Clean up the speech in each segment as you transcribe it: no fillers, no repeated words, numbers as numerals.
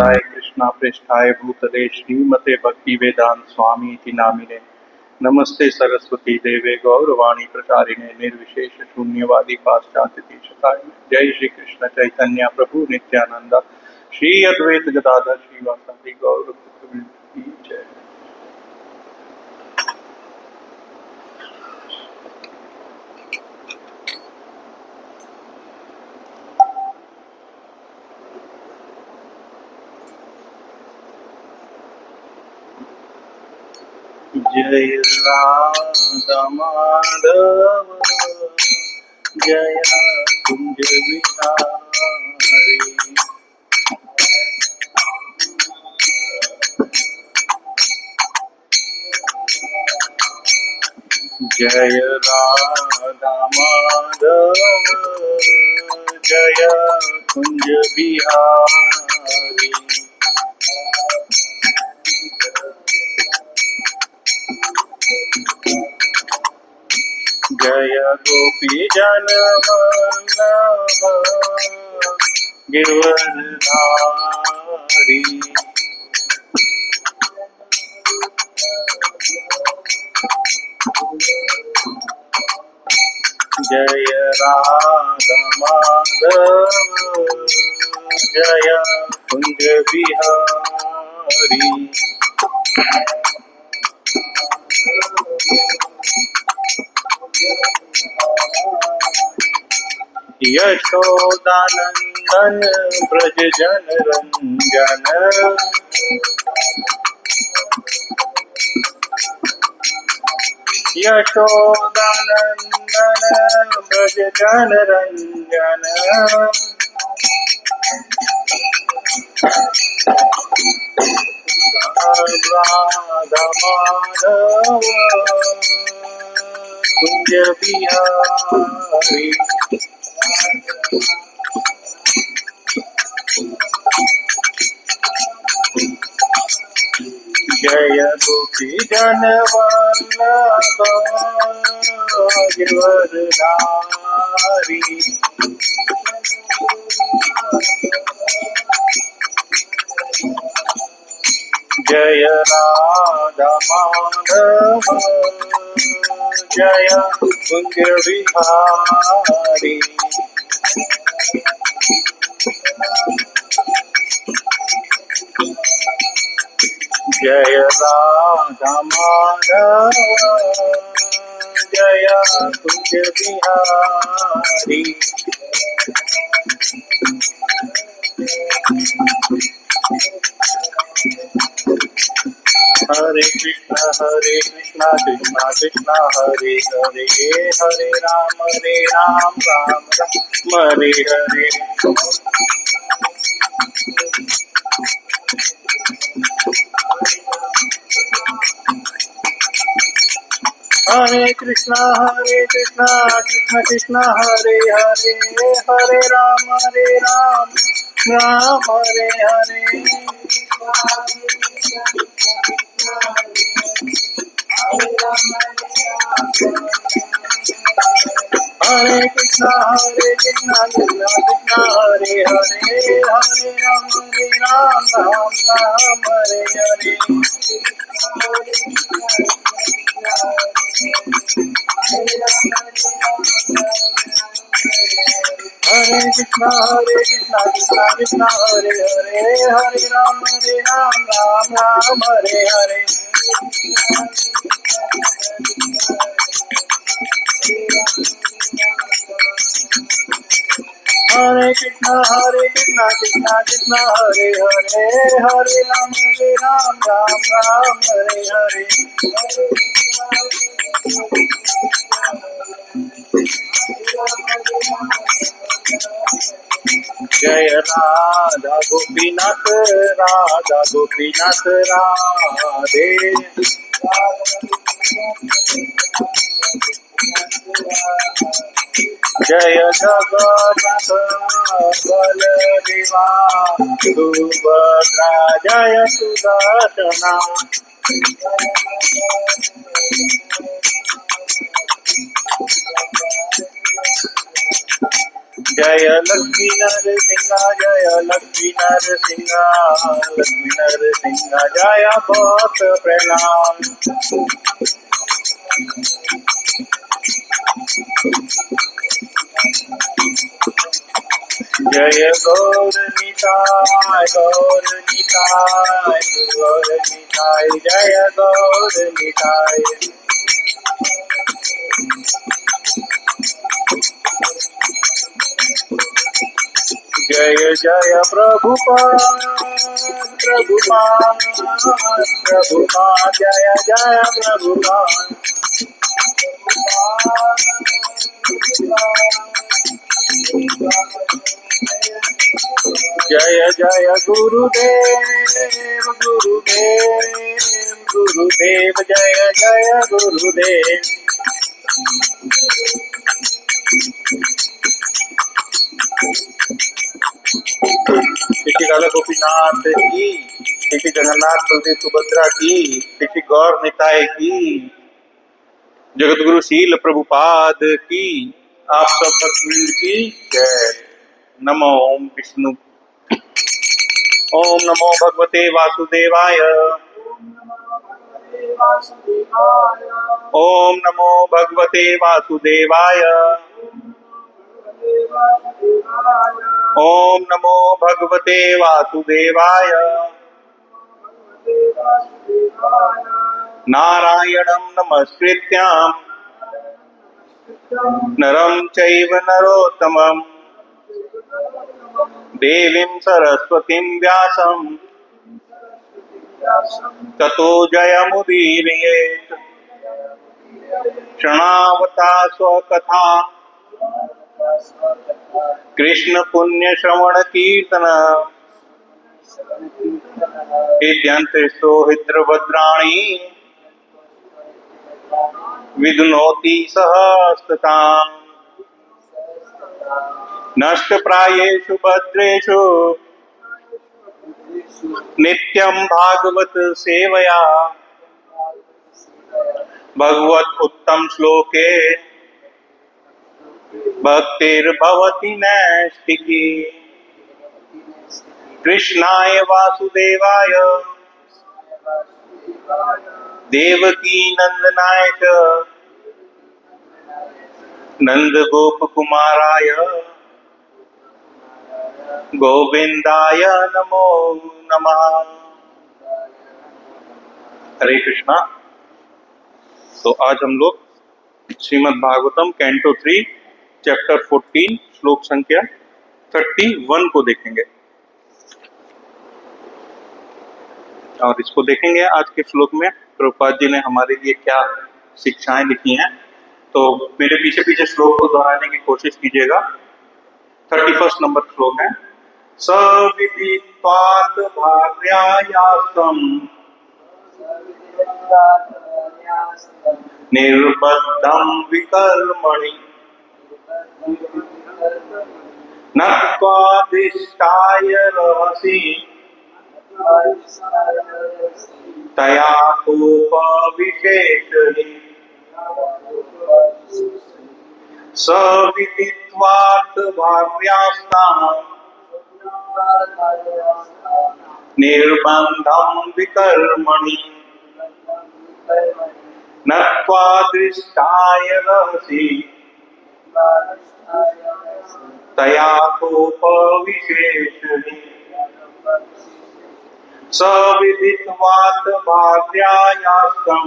गोविंदाय कृष्णा पृष्ठाय भूतले श्रीमते भक्ति वेदांत स्वामी इति नामिने। नमस्ते सरस्वती देवे गौरवाणी प्रचारिणे निर्विशेष शून्यवादी पाश्चात्य देशतारिणे। जय श्री कृष्ण चैतन्य प्रभु नित्यानंद श्री अद्वैत गदाधर श्रीवासादि गौर भक्तवृंद की जय। जय राधा माधव जय कुंज विहारी। जय राधा माधव जय कुंज बिहारी। जय गोपी जन वल्लभ गिरधरधारी। जय राधा माधव जय कुंज बिहारी। यशोदानंदन ब्रज जन रंजन। यशोदानंदन ब्रज जन रंजन। राधा माधव कुंज बिहारी। जय गोपी जन वल्लभ गिरधरधारी। जय राधा माधव जय कुंज बिहारी। जय राधा माधव जय कुंज बिहारी। हरे कृष्णा कृष्णा कृष्णा हरे हरे हरे राम राम राम हरे हरे। हरे कृष्णा कृष्णा कृष्णा हरे हरे हरे राम राम हरे हरे। हरे कृष्णा कृष्णा कृष्णा हरे हरे हरे राम राम हरे हरे। हरे कृष्णा कृष्णा कृष्णा हरे हरे हरे राम राम हरे हरे। हरे कृष्णा कृष्णा कृष्णा हरे हरे हरे राम राम हरे हरे। जय राधा गोपीनाथ राधे। जय जगन्नाथ बलदेवा सुभद्रा जय सुदर्शना। जय लक्ष्मी नरसिंह जय लक्ष्मी नरसिंह लक्ष्मी नरसिंह जय बहुत प्रणाम। जय गौर निताय गौर निताय गौर निताय जय गौर निताय। जय जय प्रभुपाद प्रभुपाद प्रभुपाद जय जय प्रभुपाद। जय जय गुरुदेव गुरुदेव गुरुदेव जय जय गुरुदेव। श्री काला गोपीनाथ की, श्री जगन्नाथ बलदेव सुभद्रा की, श्री गौर निताय की, जगतगुरु शील प्रभुपाद की, आप सब भक्तवृंद की जय। नमो ओम विष्णु। ओम नमो भगवते वासुदेवाय। ओम नमो भगवते वासुदेवाय। ओम नमो भगवते वासुदेवाय। नारायणं नमस्कृत्यां नरं चैव नरोत्तमं देवीं सरस्वतीं व्यासं ततो जयमुदीरयेत्। शृणावता स्वकथा कृष्ण पुण्य श्रवण कीर्तन इत्यन्तेषु हिद्रभद्राणि विधुनोति सहस्तताम्। नष्टप्रायेषु भद्रेषु नित्यं भागवत सेवया भगवत उत्तम श्लोके भक्तिर्भवति नैष्टिकी। कृष्णाय वासुदेवाय देवकी नंदनाय च नंद गोप कुमाराय गोविंदाय नमो नमः। हरे कृष्णा। तो आज हम लोग श्रीमद् भागवतम कैंटो 3 चैप्टर 14 श्लोक संख्या 31 को देखेंगे और इसको देखेंगे। आज के श्लोक में प्रभुपाद जी ने हमारे लिए क्या शिक्षाएं लिखी हैं, तो मेरे पीछे पीछे श्लोक को दोहराने की कोशिश कीजिएगा। 31 नंबर श्लोक है। सविदित्वात् भार्यायास्तम निर्बद्धं विकर्मणि नत्वादिष्टाय रहसि तया कोपविशेषहि। सविदित्वात् भार्यास्तां निर्बन्धं विकर्मणि नत्वादृष्टाय रहसि तया कोपविशेषहि। सविदित्वात् भार्यायास्तं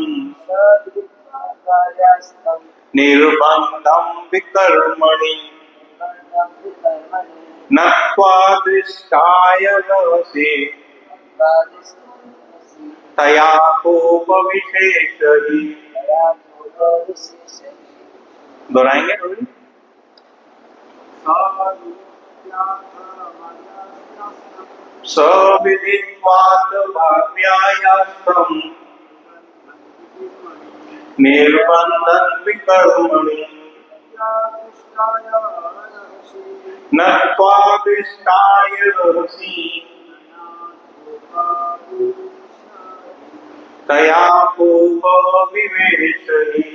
निर्बन्धं विकर्मणि नत्वादृष्टाय रहसि तया कोपविशेषहि। दोहराएंगे। सविदित्वात् भार्यायास्तं निर्बन्धं विकर्मणि नत्वादिष्टाय रहसि तया कोपविशेषहि।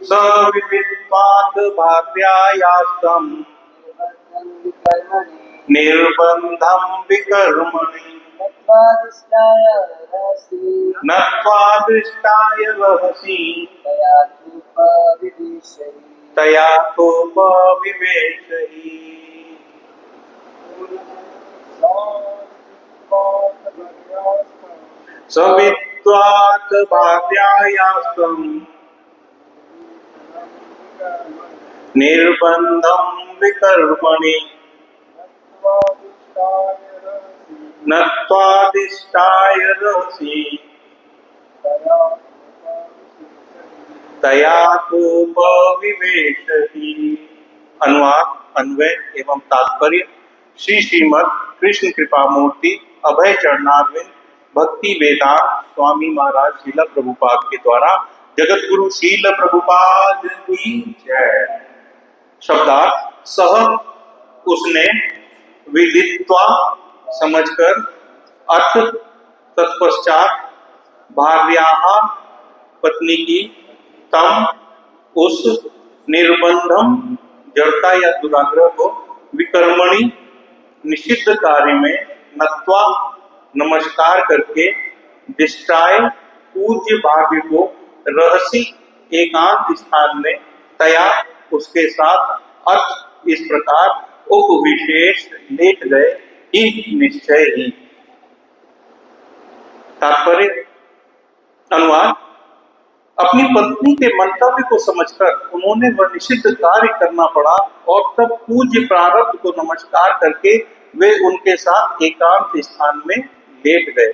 सविदित्वात् भार्यायास्तम् निर्बन्धं विकर्मणि नत्वा दृष्टाय रहसि तया तोपविवेशहि। सविद्वात् भार्यायास्तम् निर्बन्धं विकर्मणि नत्वादिष्टाय रहसि तया तोपविवेशहि। अनुवाद, अन्वय एवं तात्पर्य। श्री श्रीमद् कृष्ण कृपा मूर्ति अभय चरणारविंद भक्ति वेदांत स्वामी महाराज श्रील प्रभुपाद के द्वारा जगत गुरु श्रील प्रभुपाद की जय। शब्दार्थ: सह उसने, विदित्वा समझकर, अर्थ तत्पश्चात, भार्याः पत्नी की, तम उस, निर्बंधम जड़ता या दुराग्रह को, विकर्मणि निषिद्ध कार्य में, नत्वा नमस्कार करके, दिष्टाय पूज्य भाग्य को, रहसी एकांत स्थान में, तया उसके साथ, अर्थ इस प्रकार, उपविशेष लेट गए ही निश्चय ही। तात्पर्य। अनुवाद: अपनी पत्नी के मंतव्य को समझकर उन्होंने वह निषिद्ध कार्य करना पड़ा और तब पूज्य प्रारब्ध को नमस्कार करके वे उनके साथ एकांत स्थान में लेट गए।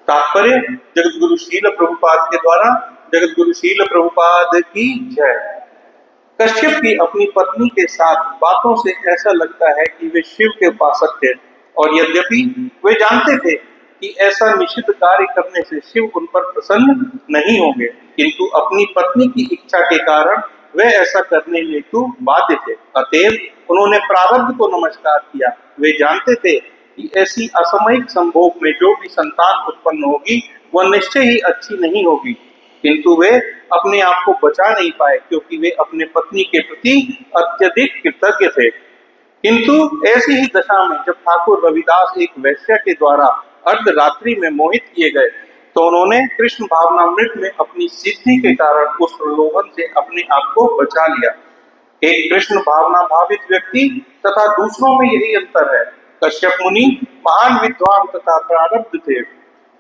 तात्पर्य: जगत गुरु श्रील प्रभुपाद के द्वारा जगत गुरु श्रील प्रभुपाद की जय। कश्यप की अपनी पत्नी के साथ बातों से ऐसा लगता है कि वे शिव के उपासक थे और यद्यपि वे जानते थे कि ऐसा निषिद्ध कार्य करने से शिव उन पर प्रसन्न नहीं होंगे, किंतु अपनी पत्नी की इच्छा के कारण वे ऐसा करने हेतु बाध्य थे। अतएव उन्होंने प्रारब्ध को नमस्कार किया। वे जानते थे कि ऐसी असमयिक संभोग में जो भी संतान उत्पन्न होगी वह निश्चय ही अच्छी नहीं होगी, किंतु वे अपने आप को बचा नहीं पाए क्योंकि वे अपने पत्नी के प्रति अत्यधिक कृतज्ञ थे। किंतु ऐसी ही दशा में जब ठाकुर रविदास एक वैश्य के द्वारा अर्धरात्रि में मोहित किए गए तो उन्होंने कृष्ण भावनामृत में अपनी सिद्धि के कारण उस प्रलोभन से अपने आप को बचा लिया। एक कृष्ण भावना भावित व्यक्ति तथा दूसरों में यही अंतर है। कश्यप मुनि महान विद्वान तथा प्रारब्ध थे,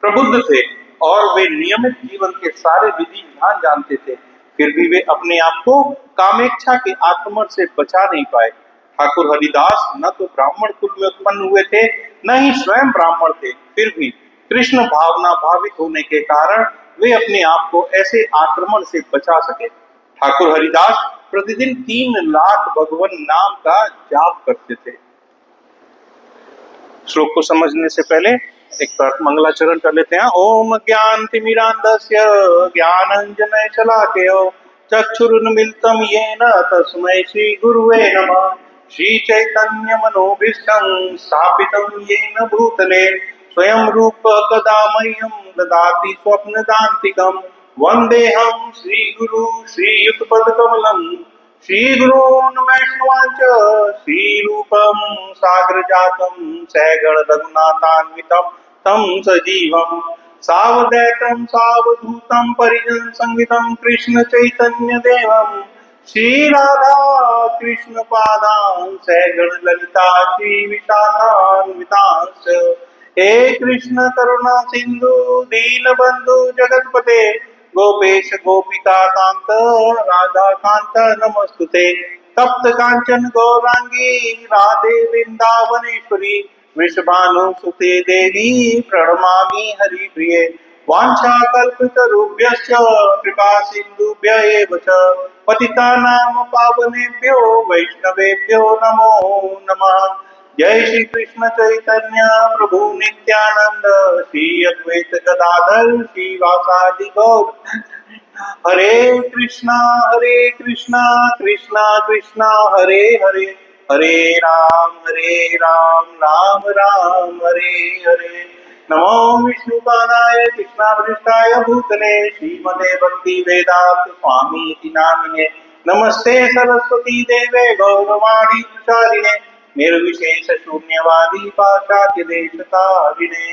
प्रबुद्ध थे और वे नियमित जीवन के सारे विधि विधान जानते थे, फिर भी वे अपने आप को कामेच्छा के आक्रमण से बचा नहीं पाए। ठाकुर हरिदास न तो ब्राह्मण कुल में उत्पन्न हुए थे न ही स्वयं ब्राह्मण थे, फिर भी कृष्ण भावना भावित होने के कारण वे अपने आप को ऐसे आक्रमण से बचा सके। ठाकुर हरिदास प्रतिदिन 3 लाख भगवान नाम का जाप करते थे। श्लोक को समझने से पहले एक बार मंगलाचरण कर लेते हैं। ओम ज्ञानतिमिरान्धस्य ज्ञानाञ्जनशलाकया चक्षुरुन्मीलितं येन तस्मै श्री गुरुवे नमः। श्री चैतन्य मनोभीष्टं स्थापितं येन भूतले स्वयं रूप कदा मह्यं ददाति स्वप्नदान्तिकं। वन्देऽहं श्री गुरु श्रीयुतपदकमलं श्रीगुरून् वैष्णवांच श्रीरूपं साग्रजातं सगण रघुनाथान्वितं तं सजीवं सावधैतं सावधूतं परिजन संगितं कृष्ण चैतन्य देवं श्रीराधा कृष्ण पादान् सगण ललिता श्री विशाखान्वितांश्च। हे कृष्ण करुणा सिंधु दीनबंधु जगतपते गोपेश गोपिका कांत राधा कांत नमस्तुते। तप्त कांचन गौरांगी राधे वृंदावनेश्वरी वृषभानुसुते देवी प्रणमामि हरिप्रिये। वाञ्छाकल्पतरुभ्यश्च कृपा सिन्धुभ्य एव च पतितानां पावनेभ्यो वैष्णवेभ्यो नमो नमः। जय श्री कृष्ण चैतन्य प्रभु नित्यानंद श्री अद्वैत गदाधर श्रीवासादि गौर। हरे कृष्णा कृष्णा कृष्णा हरे हरे, हरे राम राम राम हरे हरे। नमो विष्णुपादाय कृष्णावृष्टाय भूतले श्रीमते भक्ति वेदांत स्वामी इति नामिने नमस्ते सरस्वती देवे गौरवाणी प्रचारिणे निर्विशेष शून्यवादी पाश्चात्य देशतारिणे।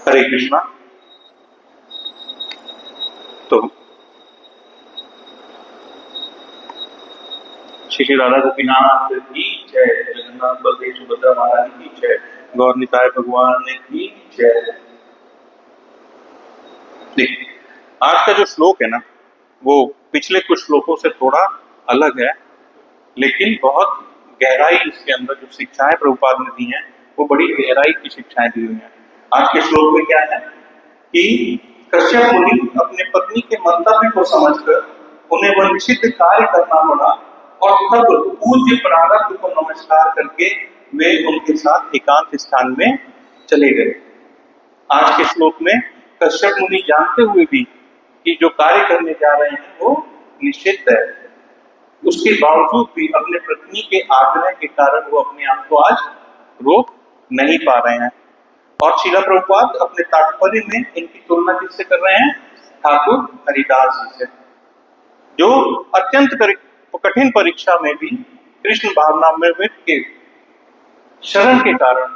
हरे कृष्णा। तो श्री राधा गोपीनाथ की जय, जगन्नाथ बलदेव सुभद्रा महारानी की जय, गौर निताय भगवान की जय। देखिए, आज का जो श्लोक है ना, वो पिछले कुछ श्लोकों से थोड़ा अलग है, लेकिन बहुत गहराई इसके अंदर जो शिक्षाएं प्रभुपाद ने दी हैं, वो बड़ी गहराई की शिक्षाएं दी हुई हैं। आज के श्लोक में क्या है कि कश्यप मुनि अपने पत्नी के मंतव्य को समझकर उन्हें वह निषिद्ध कार्य करना पड़ा और तब पूज्य प्रारब्ध को नमस्कार करके वे उनके साथ एकांत स्थान में चले गए। आज के श्लोक में कश्यप मुनि जानते हुए भी कि जो कार्य करने जा रहे हैं वो निषिद्ध है, उसके बावजूद भी अपने पत्नी के आग्रह के कारण वो अपने आप को आज रोक नहीं पा रहे हैं। और श्रील प्रभुपाद अपने तात्पर्य में इनकी तुलना किससे कर रहे हैं? ठाकुर हरिदास जी से, जो अत्यंत कठिन परीक्षा में भी कृष्ण भावनामृत के शरण के कारण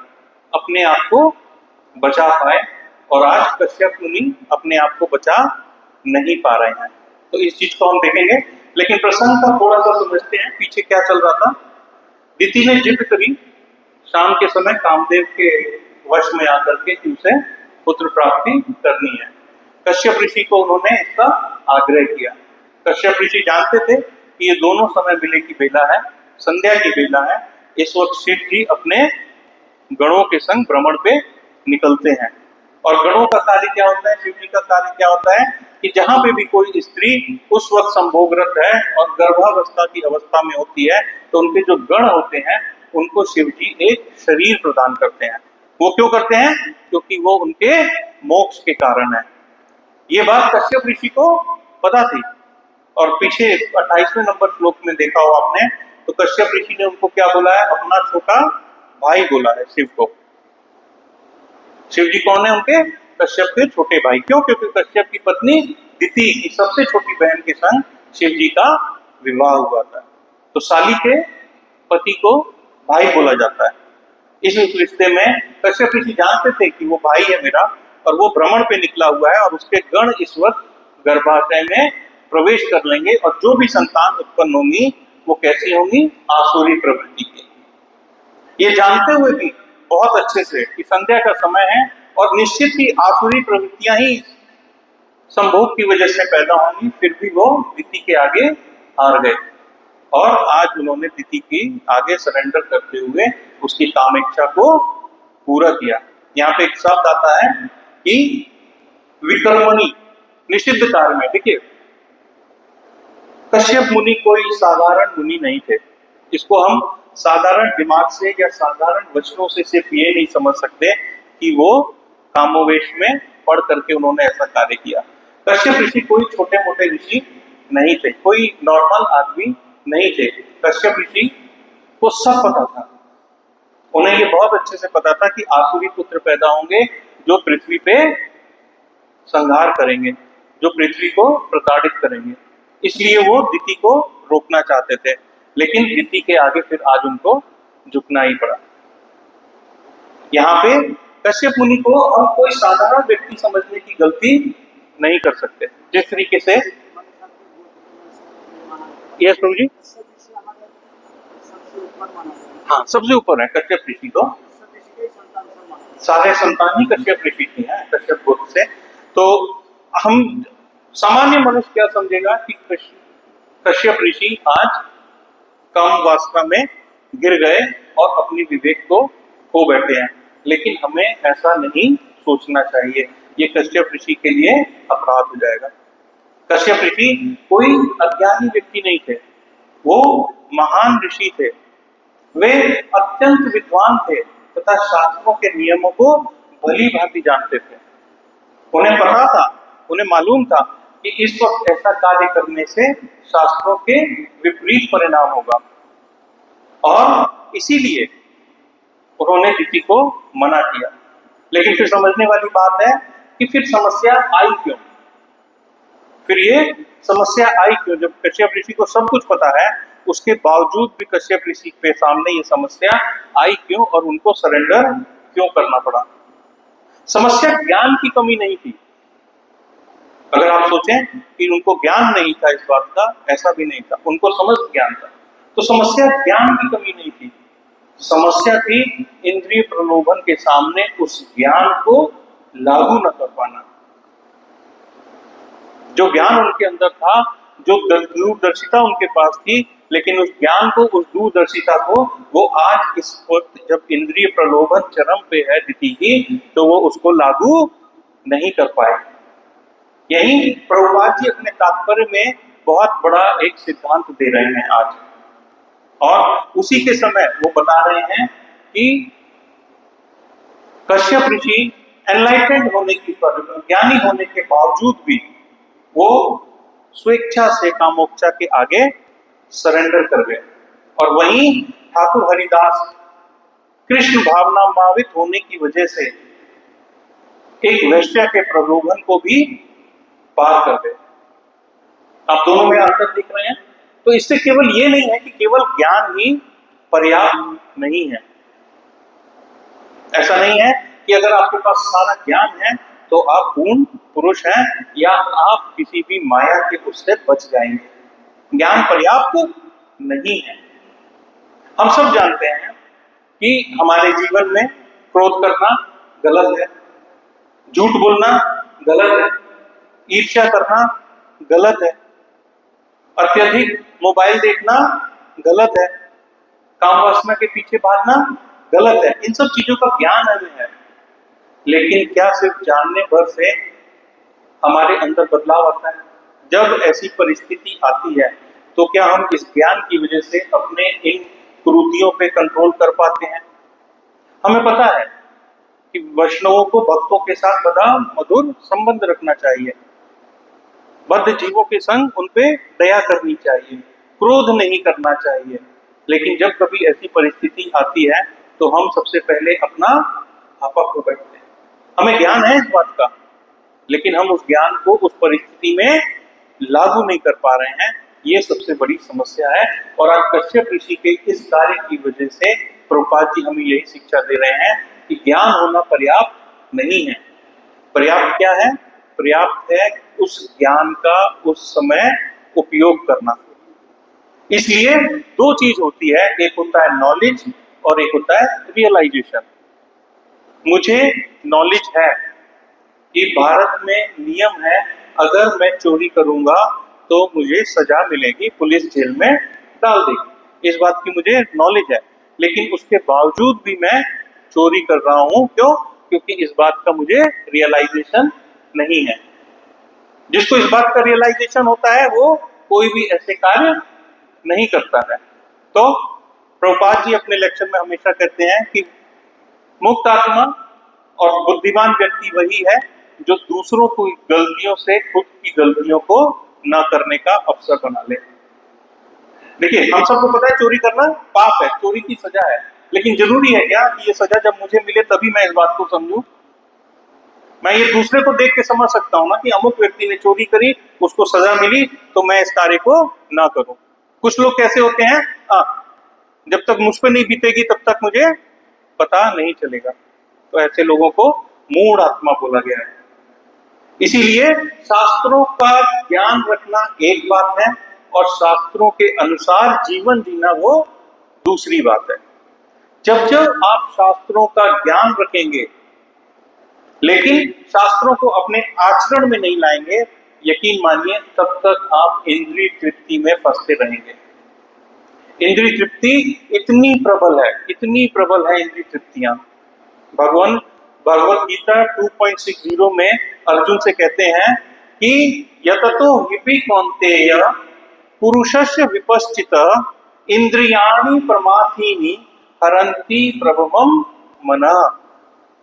अपने आप को बचा पाए, और आज कश्यप मुनि अपने आप को बचा नहीं पा रहे हैं। तो इस चीज को हम देखेंगे, लेकिन प्रसंग का थोड़ा सा समझते हैं पीछे क्या चल रहा था। दिति ने जिद करी शाम के समय कामदेव के वश में आकर के उसे पुत्र प्राप्ति करनी है। कश्यप ऋषि को उन्होंने इसका आग्रह किया। कश्यप ऋषि जानते थे कि ये दोनों समय मिले की बेला है, संध्या की बेला है। इस वक्त शिव जी अपने गणों के संग भ्रमण पे निकलते हैं, और गणों का कार्य क्या होता है, शिव जी का कार्य क्या होता है कि जहां पे भी कोई स्त्री उस वक्त संभोगरत है और गर्भावस्था की अवस्था में होती है, तो उनके जो गण होते हैं उनको शिव जी एक शरीर प्रदान करते हैं। वो क्यों करते हैं? क्योंकि वो उनके मोक्ष के कारण है। ये बात कश्यप ऋषि को पता थी, और पीछे 28वें नंबर श्लोक में देखा हो आपने, तो कश्यप ऋषि ने उनको क्या बोला है? अपना छोटा भाई बोला है शिव को। शिव जी कौन है? उनके कश्यप के छोटे भाई। क्यों? क्योंकि कश्यप की पत्नी दिति की सबसे छोटी बहन के संग शिव जी का विवाह हुआ था, तो साली के पति को भाई बोला जाता है। इस रिश्ते में कश्यप ऋषि जानते थे कि वो भाई है मेरा, और वो भ्रमण पे निकला हुआ है, और उसके गण इस वक्त गर्भाशय में प्रवेश कर लेंगे, और जो भी संतान उत्पन्न होंगी वो कैसी होंगी? आसुरी प्रवृत्ति की। ये जानते हुए भी बहुत अच्छे से कि संध्या का समय है और निश्चित ही आसुरी प्रवृत्तियां ही संभोग की वजह से पैदा होंगी, फिर भी वो दिति के आगे हार गए, और आज उन्होंने दिति की आगे सरेंडर करते हुए उसकी कामेच्छा को पूरा किया। यहाँ पे एक शब्द आता है कि विकर्मणि, निषिद्ध कार्य में। देखिए, कश्यप मुनि कोई साधारण मुनि नहीं थे। इसको हम साधारण दिमाग से या साधारण वचनों से सिर्फ ये नहीं समझ सकते कि वो कामोवेश में पढ़ करके उन्होंने ऐसा कार्य किया। कश्यप ऋषि कोई छोटे मोटे ऋषि नहीं थे, कोई नॉर्मल आदमी नहीं थे। कश्यप ऋषि को सब पता था, उन्हें ये बहुत अच्छे से पता था कि आसुरी पुत्र पैदा होंगे जो पृथ्वी पे संहार करेंगे, जो पृथ्वी को प्रताड़ित करेंगे। इसलिए वो दिति को रोकना चाहते थे, लेकिन दिति के आगे फिर आज उनको झुकना ही पड़ा। यहाँ पे कश्यप मुनि को हम कोई साधारण व्यक्ति समझने की गलती नहीं कर सकते। जिस तरीके से, यस प्रभु जी, हाँ, सबसे ऊपर है कश्यप ऋषि, तो सारे संतान ही कश्यप ऋषि की हैं, कश्यप गोत्र से। तो हम सामान्य मनुष्य क्या समझेगा कि कश्यप ऋषि आज काम वासना में गिर गए और अपनी विवेक को खो बैठे हैं, लेकिन हमें ऐसा नहीं सोचना चाहिए। ये कश्यप ऋषि के लिए अपराध हो जाएगा। कश्यप ऋषि कोई अज्ञानी व्यक्ति नहीं थे, वो महान ऋषि थे। वे अत्यंत विद्वान थे तथा शास्त्रों के नियमों को भली भांति जानते थे। उन्हें पता था, उन्हें मालूम था कि इस वक्त ऐसा कार्य करने से शास्त्रों के विपरीत परिणाम होगा, और इसीलिए उन्होंने दिति को मना किया। लेकिन फिर समझने वाली बात है कि फिर समस्या आई क्यों, फिर ये समस्या आई क्यों? जब कश्यप ऋषि को सब कुछ पता है, उसके बावजूद भी कश्यप ऋषि के सामने ये समस्या आई क्यों और उनको सरेंडर क्यों करना पड़ा? समस्या ज्ञान की कमी नहीं थी। अगर आप सोचें कि उनको ज्ञान नहीं था इस बात का, ऐसा भी नहीं था, उनको समझ ज्ञान था। तो समस्या ज्ञान की कमी नहीं थी, समस्या थी इंद्रिय प्रलोभन के सामने उस ज्ञान को लागू न कर पाना। जो ज्ञान उनके अंदर था, जो दूरदर्शिता उनके पास थी, लेकिन उस ज्ञान को, उस दूरदर्शिता को वो आज इस वक्त जब इंद्रिय प्रलोभन चरम पे है दिति की, तो वो उसको लागू नहीं कर पाए। यही प्रभुपाद जी अपने तात्पर्य में बहुत बड़ा एक सिद्धांत दे रहे हैं आज, और उसी के समय वो बता रहे हैं कि कश्यप ऋषि एनलाइटेंड होने की, ज्ञानी होने के बावजूद भी वो स्वेच्छा से कामोक्षा के आगे सरेंडर कर गए। और वहीं ठाकुर हरिदास कृष्ण भावनाभावित होने की वजह से एक वैश्या के प्रलोभन को भी पार कर गए। आप दोनों में अंतर दिख रहे हैं। तो इससे केवल ये नहीं है कि केवल ज्ञान ही पर्याप्त नहीं है। ऐसा नहीं है कि अगर आपके पास सारा ज्ञान है तो आप पूर्ण पुरुष हैं या आप किसी भी माया के उससे बच जाएंगे। ज्ञान पर्याप्त नहीं है। हम सब जानते हैं कि हमारे जीवन में क्रोध करना गलत है, झूठ बोलना गलत है, ईर्ष्या करना गलत है, अत्यधिक मोबाइल देखना गलत है, काम वासना के पीछे भागना गलत है। इन सब चीजों का ज्ञान हमें है, लेकिन क्या सिर्फ जानने भर से हमारे अंदर बदलाव आता है? जब ऐसी परिस्थिति आती है तो क्या हम इस ज्ञान की वजह से अपने इन कुरीतियों पे कंट्रोल कर पाते हैं? हमें पता है कि वैष्णवों को भक्तों के साथ बड़ा मधुर संबंध रखना चाहिए, बद्ध जीवों के संग उन पे दया करनी चाहिए, क्रोध नहीं करना चाहिए। लेकिन जब कभी ऐसी परिस्थिति आती है तो हम सबसे पहले अपना आपा खो बैठते हैं। हमें ज्ञान है इस बात का, लेकिन हम उस ज्ञान को उस परिस्थिति में लागू नहीं कर पा रहे हैं। ये सबसे बड़ी समस्या है। और आज कश्यप ऋषि के इस कार्य की वजह से प्रभुपाद जी हमें यही शिक्षा दे रहे हैं कि ज्ञान होना पर्याप्त नहीं है। पर्याप्त क्या है? पर्याप्त है उस ज्ञान का उस समय उपयोग करना। इसलिए दो चीज होती है, एक होता है नॉलेज और एक होता है रियलाइजेशन। मुझे नॉलेज है कि भारत में नियम है, अगर मैं चोरी करूंगा तो मुझे सजा मिलेगी, पुलिस जेल में डाल देगी, इस बात की मुझे नॉलेज है। लेकिन उसके बावजूद भी मैं चोरी कर रहा हूं। क्यों? क्योंकि इस बात का मुझे रियलाइजेशन नहीं है। जिसको इस बात का रियलाइजेशन होता है वो कोई भी ऐसे कार्य नहीं करता है। तो प्रभुपाद जी अपने लेक्चर में हमेशा कहते हैं कि मुक्त आत्मा और बुद्धिमान व्यक्ति वही है जो दूसरों की गलतियों से खुद की गलतियों को न करने का अवसर बना ले। देखिए, हम सबको पता है चोरी करना पाप है, चोरी की सजा है, लेकिन जरूरी है क्या कि ये सजा जब मुझे मिले तभी मैं इस बात को समझूं? मैं ये दूसरे को देख के समझ सकता हूं ना कि अमुक व्यक्ति ने चोरी करी, उसको सजा मिली, तो मैं इस कार्य को ना करूं। कुछ लोग कैसे होते हैं, जब तक मुझ पे नहीं बीतेगी तब तक मुझे पता नहीं चलेगा। तो ऐसे लोगों को मूढ़ आत्मा बोला गया है। इसीलिए शास्त्रों का ज्ञान रखना एक बात है और शास्त्रों के अनुसार जीवन जीना वो दूसरी बात है। जब जब आप शास्त्रों का ज्ञान रखेंगे लेकिन शास्त्रों को अपने आचरण में नहीं लाएंगे, यकीन मानिए तब तक आप इंद्रिय तृप्ति में फंसते रहेंगे। इंद्रिय तृप्ति इतनी प्रबल है, इतनी प्रबल है इंद्रिय तृप्तियां। भगवान भगवत गीता 2.60 में अर्जुन से कहते हैं कि यततो हिपि कौन्तेय पुरुषस्य विपश्चित इंद्रियाणि प्रमाथीनि हरन्ति प्रभवम मनः।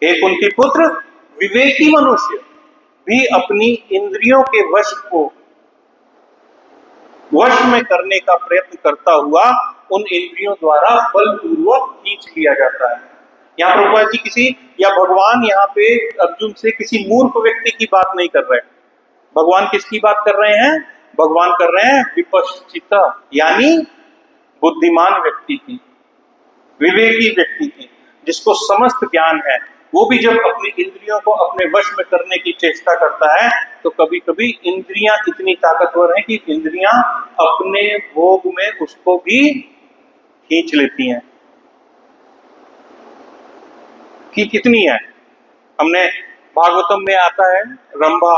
हे कुंती पुत्र, विवेकी मनुष्य भी अपनी इंद्रियों के वश को वश में करने का प्रयत्न करता हुआ उन इंद्रियों द्वारा बलपूर्वक खींच लिया जाता है। यहाँ प्रभुपाद जी किसी या भगवान यहाँ पे अर्जुन से किसी मूर्ख व्यक्ति की बात नहीं कर रहे। भगवान किसकी बात कर रहे हैं? भगवान कर रहे हैं विपश्चित, यानी बुद्धिमान व्यक्ति की, विवेकी व्यक्ति की, जिसको समस्त ज्ञान है। वो भी जब अपनी इंद्रियों को अपने वश में करने की चेष्टा करता है तो कभी कभी इंद्रियां इतनी ताकतवर हैं कि इंद्रियां अपने भोग में उसको भी खींच लेती हैं। कि कितनी है, हमने भागवतम में आता है रंभा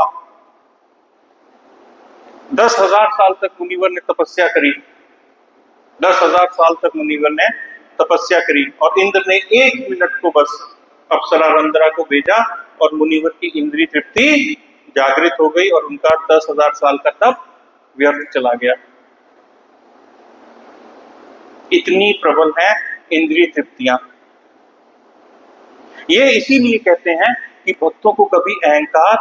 10,000 साल तक मुनिवर ने तपस्या करी, 10,000 साल तक मुनिवर ने तपस्या करी और इंद्र ने 1 मिनट को बस अप्सरा रंद्रा को भेजा और मुनिवर की इंद्रिय तृप्ति जागृत हो गई और उनका 10,000 साल का तप व्यर्थ चला गया। इतनी प्रबल है इंद्रिय तृप्तियां। ये इसीलिए कहते हैं कि भक्तों को कभी अहंकार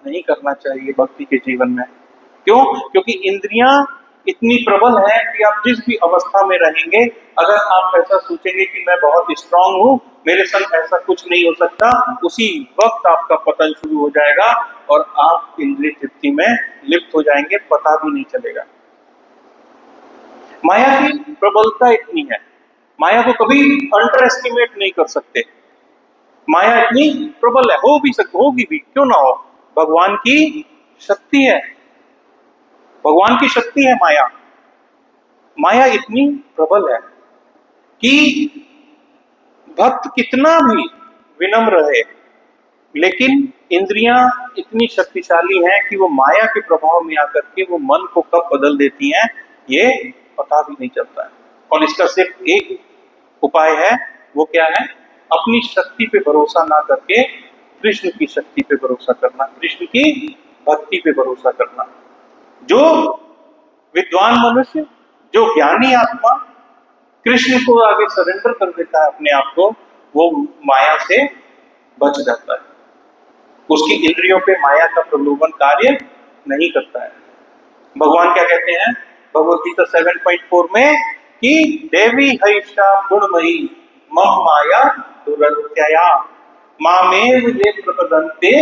नहीं करना चाहिए भक्ति के जीवन में। क्यों? क्योंकि इंद्रियां इतनी प्रबल है कि आप जिस भी अवस्था में रहेंगे, अगर आप ऐसा सोचेंगे कि मैं बहुत स्ट्रांग हूं, मेरे संग ऐसा कुछ नहीं हो सकता, उसी वक्त आपका पतन शुरू हो जाएगा और आप इंद्रिय तृप्ति में लिप्त हो जाएंगे, पता भी नहीं चलेगा। माया की प्रबलता इतनी है, माया को कभी अंडर एस्टिमेट नहीं कर सकते। माया इतनी प्रबल है, होगी भी, क्यों ना हो, भगवान की शक्ति है, भगवान की शक्ति है माया। माया इतनी प्रबल है कि भक्त कितना भी विनम्र रहे, लेकिन इंद्रियां इतनी शक्तिशाली हैं कि वो माया के प्रभाव में आकर के वो मन को कब बदल देती हैं ये पता भी नहीं चलता है। और इसका सिर्फ एक उपाय है, वो क्या है? अपनी शक्ति पे भरोसा ना करके कृष्ण की शक्ति पे भरोसा करना, कृष्ण की भक्ति पे भरोसा करना। जो विद्वान मनुष्य, जो ज्ञानी आत्मा कृष्ण को आगे सरेंडर कर देता है अपने आप को, वो माया से बच जाता है, उसकी इंद्रियों पे माया का प्रलोभन कार्य नहीं करता है। भगवान क्या कहते हैं भगवद गीता 7.4 में कि देवी हईषा गुणमयी मम माया दुरत्यया मामेव ये प्रपदन्ते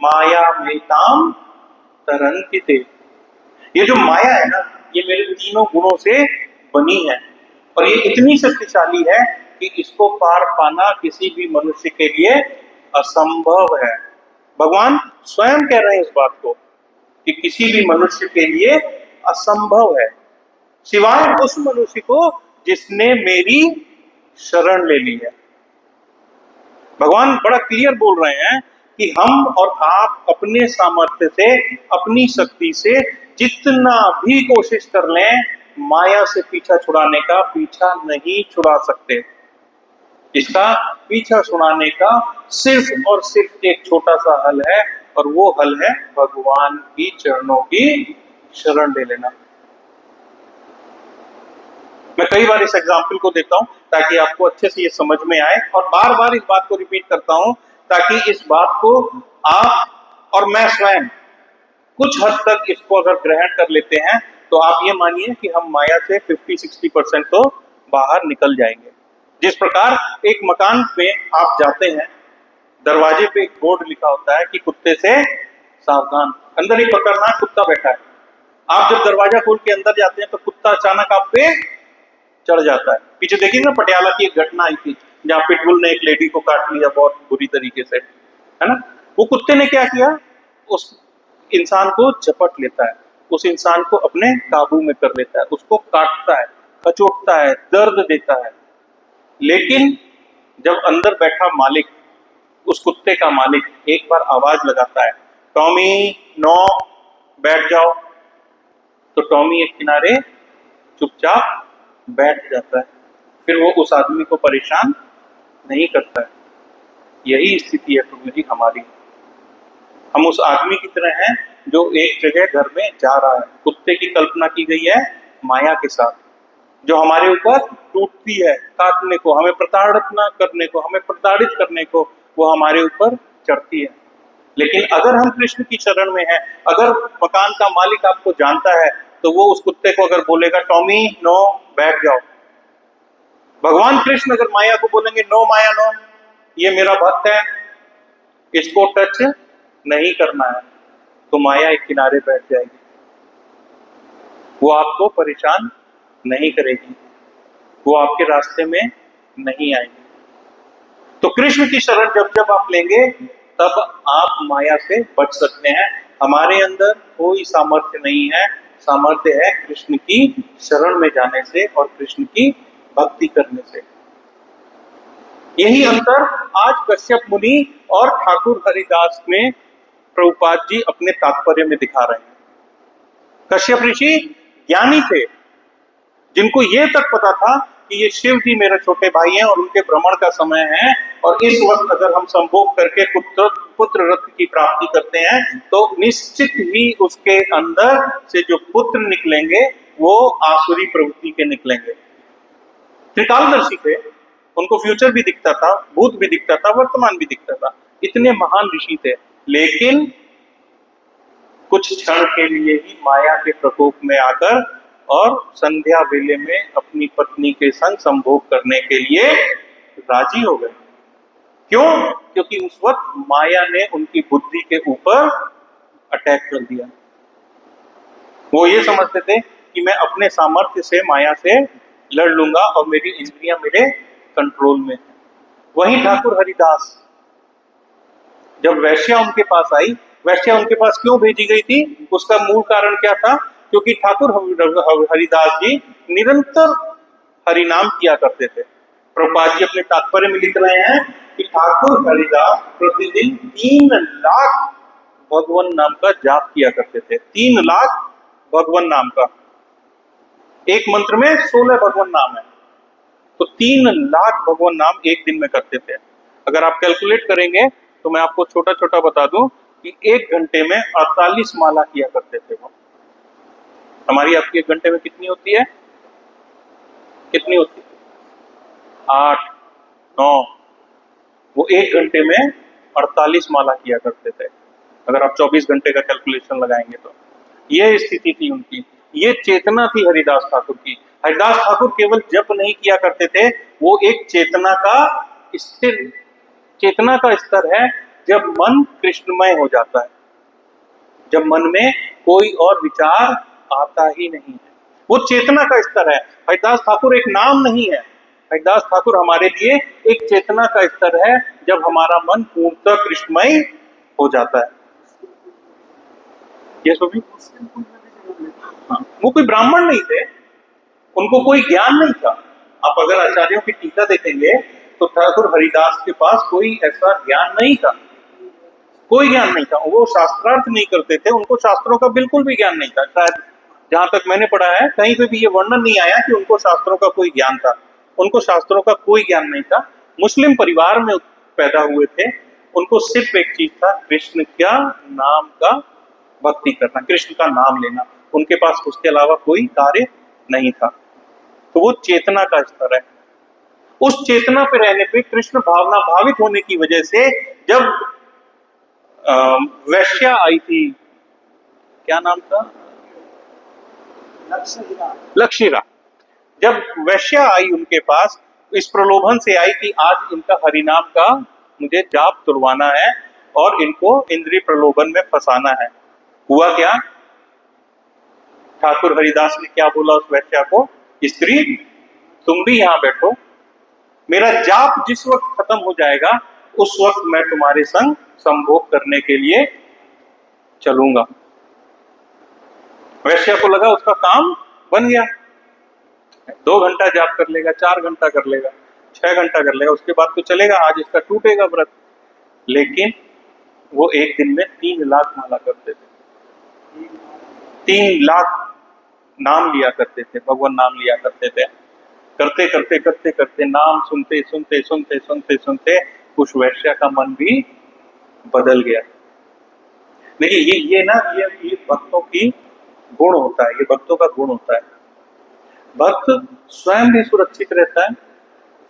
माया मेताम तरन्ति। ये जो माया है ना, ये मेरे तीनों गुणों से बनी है और ये इतनी शक्तिशाली है कि इसको पार पाना किसी भी मनुष्य के लिए असंभव है। भगवान स्वयं कह रहे हैं इस बात को कि किसी भी मनुष्य के लिए असंभव है, सिवाय उस मनुष्य को जिसने मेरी शरण ले ली है। भगवान बड़ा क्लियर बोल रहे हैं कि हम और आप अपने सामर्थ्य से, अपनी शक्ति से जितना भी कोशिश कर लें, माया से पीछा छुड़ाने का पीछा नहीं छुड़ा सकते। इसका पीछा छुड़ाने का सिर्फ और सिर्फ एक छोटा सा हल है और वो हल है भगवान की चरणों की शरण ले लेना। मैं कई बार इस एग्जाम्पल को देता हूं ताकि आपको अच्छे से ये समझ में आए और बार बार इस बात को रिपीट करता हूं ताकि इस बात को आप और मैं स्वयं कुछ हद तक इसको अगर ग्रहण कर लेते हैं तो आप ये मानिए कि हम माया से 50-60% तो बाहर निकल जाएंगे। जिस प्रकार एक मकान पे आप जाते हैं, दरवाजे पे एक बोर्ड लिखा होता है कि कुत्ते से सावधान, अंदर एक खतरनाक कुत्ता बैठा है। आप जब दरवाजा खोल के अंदर जाते हैं तो कुत्ता अचानक आप पे चढ़ जाता है। पीछे देखिए ना, पटियाला की एक घटना आई थी जहाँ पिटबुल ने एक लेडी को काट लिया बहुत बुरी तरीके से, है ना। वो कुत्ते ने क्या किया, उस इंसान को झपट लेता है, उस इंसान को अपने काबू में कर लेता है, उसको काटता है, कचोटता है, दर्द देता है। लेकिन जब अंदर बैठा मालिक, उस कुत्ते का मालिक एक बार आवाज लगाता है, टॉमी नो, बैठ जाओ, तो टॉमी एक किनारे चुपचाप बैठ जाता है। फिर वो उस आदमी को परेशान नहीं करता है। यही स्थिति है प्रभु जी हमारी। हम उस आदमी की तरह हैं जो एक जगह घर में जा रहा है। कुत्ते की कल्पना की गई है माया के साथ, जो हमारे ऊपर टूटती है काटने को, हमें प्रताड़ित करने को, हमें प्रताड़ित करने को वो हमारे ऊपर चढ़ती है। लेकिन अगर हम कृष्ण की शरण में हैं, अगर मकान का मालिक आपको जानता है, तो वो उस कुत्ते को अगर बोलेगा टॉमी नो, बैठ जाओ, भगवान कृष्ण अगर माया को बोलेंगे नो माया नो, ये मेरा भक्त है, इसको टच नहीं करना है, तो माया एक किनारे बैठ जाएगी, वो आपको परेशान नहीं करेगी, वो आपके रास्ते में नहीं आएगी। तो कृष्ण की शरण जब जब आप लेंगे तब आप माया से बच सकते हैं। हमारे अंदर कोई सामर्थ्य नहीं है, सामर्थ्य है कृष्ण की शरण में जाने से और कृष्ण की भक्ति करने से। यही अंतर आज कश्यप मुनि और ठाकुर हरिदास में प्रभुपाद जी अपने तात्पर्य में दिखा रहे हैं। कश्यप ऋषि ज्ञानी थे, जिनको ये तक पता था कि ये शिव जी मेरे छोटे भाई हैं और उनके भ्रमण का समय है, और इस वक्त अगर हम संभोग करके पुत्र रत्न की प्राप्ति करते हैं तो निश्चित ही उसके अंदर से जो पुत्र निकलेंगे वो आसुरी प्रवृत्ति के निकलेंगे। त्रिकालदर्शी थे, उनको फ्यूचर भी दिखता था, भूत भी दिखता था, वर्तमान भी दिखता था, इतने महान ऋषि थे। लेकिन कुछ क्षण के लिए ही माया के प्रकोप में आकर और संध्या वेले में अपनी पत्नी के संग संभोग करने के लिए राजी हो गए। क्यों? क्योंकि उस वक्त माया ने उनकी बुद्धि के ऊपर अटैक कर दिया। वो ये समझते थे कि मैं अपने सामर्थ्य से माया से लड़ लूंगा और मेरी इंद्रियां मेरे कंट्रोल में है। वहीं ठाकुर हरिदास, जब वैश्या उनके पास आई, वैश्या उनके पास क्यों भेजी गई थी, उसका मूल कारण क्या था? क्योंकि ठाकुर हरिदास जी निरंतर हरिनाम किया करते थे। प्रभुपाद जी अपने तात्पर्य में लिख रहे हैं कि ठाकुर हरिदास प्रतिदिन 3 लाख भगवान नाम का जाप किया करते थे। 3 लाख भगवान नाम का, एक मंत्र में 16 भगवान नाम है, तो 3 लाख भगवान नाम एक दिन में करते थे। अगर आप कैलकुलेट करेंगे तो मैं आपको छोटा छोटा बता दूं कि 1 घंटे में 48 माला किया करते थे वो। हमारी आपकी 1 घंटे में कितनी होती है? कितनी होती है? 8, 9। वो 1 घंटे में 48 माला किया करते थे। अगर आप 24 घंटे का कैलकुलेशन लगाएंगे तो ये स्थिति थी उनकी, ये चेतना थी हरिदास ठाकुर की। हरिदास ठाकुर केवल जप नहीं किया करते थे, वो एक चेतना का स्थिर, चेतना का स्तर है जब मन कृष्णमय हो जाता है, जब मन में कोई और विचार आता ही नहीं है, वो चेतना का स्तर है। हरिदास ठाकुर एक नाम नहीं है, हरिदास ठाकुर हमारे लिए एक चेतना का स्तर है जब हमारा मन पूर्णतः कृष्णमय हो जाता है। ये सभी वो कोई ब्राह्मण नहीं थे, उनको कोई ज्ञान नहीं था। आप अगर आचार्यों की टीका देखेंगे तो ठाकुर हरिदास के पास कोई ऐसा ज्ञान नहीं था, कोई ज्ञान नहीं था। वो शास्त्रार्थ नहीं करते थे, उनको शास्त्रों का बिल्कुल भी ज्ञान नहीं था। शायद जहां तक मैंने पढ़ा है कहीं पे भी ये वर्णन नहीं आया कि उनको शास्त्रों का कोई ज्ञान था। उनको शास्त्रों का कोई ज्ञान नहीं था। मुस्लिम परिवार में पैदा हुए थे, उनको सिर्फ एक चीज था, कृष्ण का नाम का भक्ति करना, कृष्ण का नाम लेना। उनके पास उसके अलावा कोई कार्य नहीं था। तो वो चेतना का स्तर है। उस चेतना पे रहने पे, कृष्ण भावना भावित होने की वजह से जब वैश्या आई थी, क्या नाम था? लक्षिरा। जब वैश्या आई उनके पास, इस प्रलोभन से आई कि आज इनका हरिनाम का मुझे जाप तुड़वाना है और इनको इंद्रिय प्रलोभन में फंसाना है। हुआ क्या? ठाकुर हरिदास ने क्या बोला उस वैश्या को? स्त्री, तुम भी यहां बैठो, मेरा जाप जिस वक्त खत्म हो जाएगा उस वक्त मैं तुम्हारे संग संभोग करने के लिए चलूंगा। वैश्या को लगा उसका काम बन गया, 2 घंटा जाप कर लेगा, 4 घंटा कर लेगा, 6 घंटा कर लेगा, उसके बाद तो चलेगा, आज इसका टूटेगा व्रत। लेकिन वो एक दिन में 3 लाख माला करते थे, 3 लाख नाम लिया करते थे, भगवान नाम लिया करते थे। करते करते करते करते नाम सुनते सुनते सुनते सुनते सुनते उस वैश्या का मन भी बदल गया। देखिए ये भक्तों की गुण होता है, ये भक्तों का गुण होता है। भक्त स्वयं भी सुरक्षित रहता है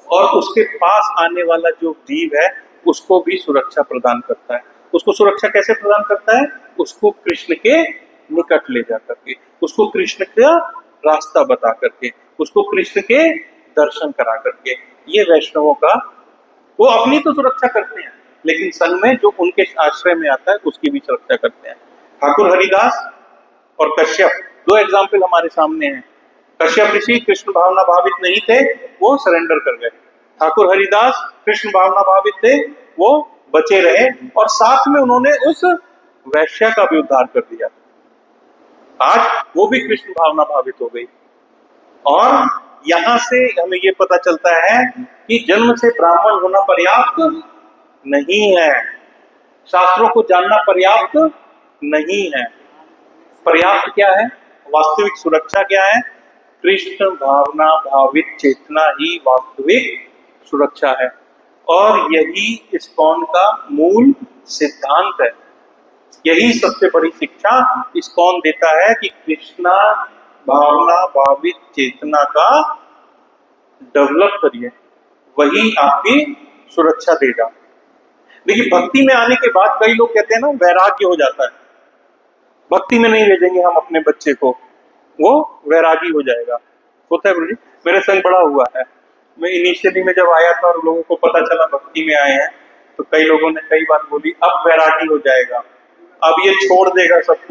और उसके पास आने वाला जो जीव है उसको भी सुरक्षा प्रदान करता है। उसको सुरक्षा कैसे प्रदान करता है? उसको कृष्ण के निकट ले जा करके, उसको कृष्ण का रास्ता बता करके, उसको कृष्ण के दर्शन करा करके। ये वैष्णवों का, वो अपनी तो सुरक्षा करते हैं लेकिन संग में जो उनके आश्रय में आता है उसकी भी सुरक्षा करते हैं। ठाकुर हरिदास और कश्यप, दो एग्जाम्पल हमारे सामने हैं। कश्यप ऋषि कृष्ण भावना भावित नहीं थे, वो सरेंडर कर गए। ठाकुर हरिदास कृष्ण भावना भावित थे, वो बचे रहे और साथ में उन्होंने उस वैश्या का भी उद्धार कर दिया। आज वो भी कृष्ण भावना भावित हो गई। और यहां से हमें ये पता चलता है कि जन्म से ब्राह्मण होना पर्याप्त नहीं है, शास्त्रों को जानना पर्याप्त नहीं है। पर्याप्त क्या है? वास्तविक सुरक्षा क्या है? कृष्ण भावना भावित चेतना ही वास्तविक सुरक्षा है। और यही इस्कॉन का मूल सिद्धांत है। यही सबसे बड़ी शिक्षा इस्कॉन देता है कि कृष्णा भावना भावित चेतना का डेवलप करिए, वही आपकी सुरक्षा देगा। देखिए, भक्ति में आने के बाद कई लोग कहते हैं ना वैराग्य हो जाता है, भक्ति में नहीं भेजेंगे हम अपने बच्चे को, वो वैरागी हो जाएगा। होता है गुरु जी, मेरे संग बड़ा हुआ है। मैं इनिशियली में जब आया था और लोगों को पता चला भक्ति में आए हैं, तो कई लोगों ने कई बात बोली, अब वैरागी हो जाएगा, अब ये छोड़ देगा सब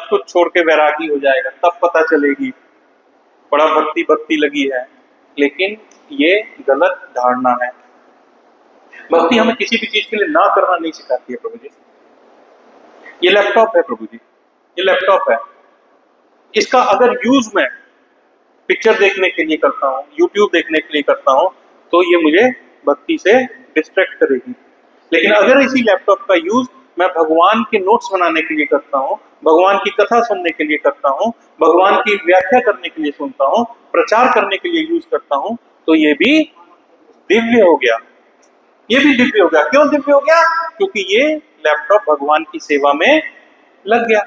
कुछ छोड़ के वैरागी हो जाएगा, तब पता चलेगी बड़ा भक्ति भक्ति लगी है। लेकिन ये गलत धारणा है। भक्ति हमें किसी भी चीज के लिए ना करना नहीं सिखाती है प्रभु जी। ये लैपटॉप है प्रभु जी, ये लैपटॉप है, इसका अगर यूज मैं पिक्चर देखने के लिए करता हूँ, यूट्यूब देखने के लिए करता हूँ, तो ये मुझे भक्ति से डिस्ट्रैक्ट करेगी। लेकिन अगर इसी लैपटॉप का यूज मैं भगवान के नोट्स बनाने के लिए करता हूँ, भगवान की कथा सुनने के लिए करता हूँ, भगवान की व्याख्या करने के लिए सुनता हूँ, प्रचार करने के लिए यूज करता हूँ, तो ये भी दिव्य हो गया। ये भी दिव्य हो गया। क्यों दिव्य हो गया? क्योंकि ये लैपटॉप भगवान की सेवा में लग गया।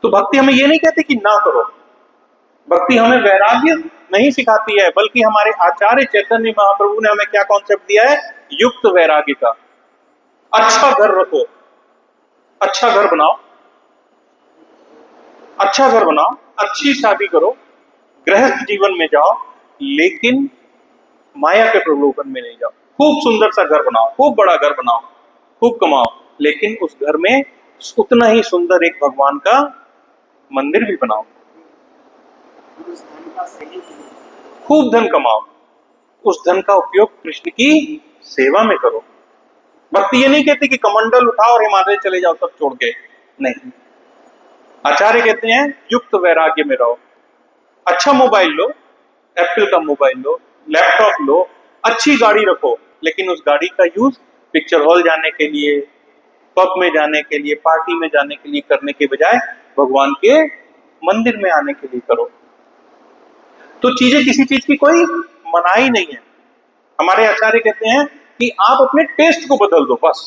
तो भक्ति हमें ये नहीं कहती कि ना करो, भक्ति हमें वैराग्य नहीं सिखाती है, बल्कि हमारे आचार्य चैतन्य महाप्रभु ने हमें क्या कॉन्सेप्ट दिया है? युक्त वैराग्य का। अच्छा घर रखो, अच्छा घर बनाओ, अच्छा घर बनाओ, अच्छी शादी करो, गृहस्थ जीवन में जाओ, लेकिन माया के प्रलोभन में नहीं जाओ। खूब सुंदर सा घर बनाओ, खूब बड़ा घर बनाओ, खूब कमाओ, लेकिन उस घर में उतना ही सुंदर एक भगवान का मंदिर भी बनाओ। खूब धन कमाओ, उस धन का उपयोग कृष्ण की सेवा में करो। भक्ति ये नहीं कहती कि कमंडल उठाओ और हिमालय चले जाओ सब छोड़ के, नहीं। आचार्य कहते हैं युक्त वैराग्य में रहो। अच्छा मोबाइल लो, एप्पल का मोबाइल लो, लैपटॉप लो, अच्छी गाड़ी रखो, लेकिन उस गाड़ी का यूज पिक्चर हॉल जाने के लिए, पब में जाने के लिए, पार्टी में जाने के लिए करने के बजाय भगवान के मंदिर में आने के लिए करो। तो चीजें, किसी चीज की कोई मनाही नहीं है। हमारे आचार्य कहते हैं कि आप अपने टेस्ट को बदल दो बस।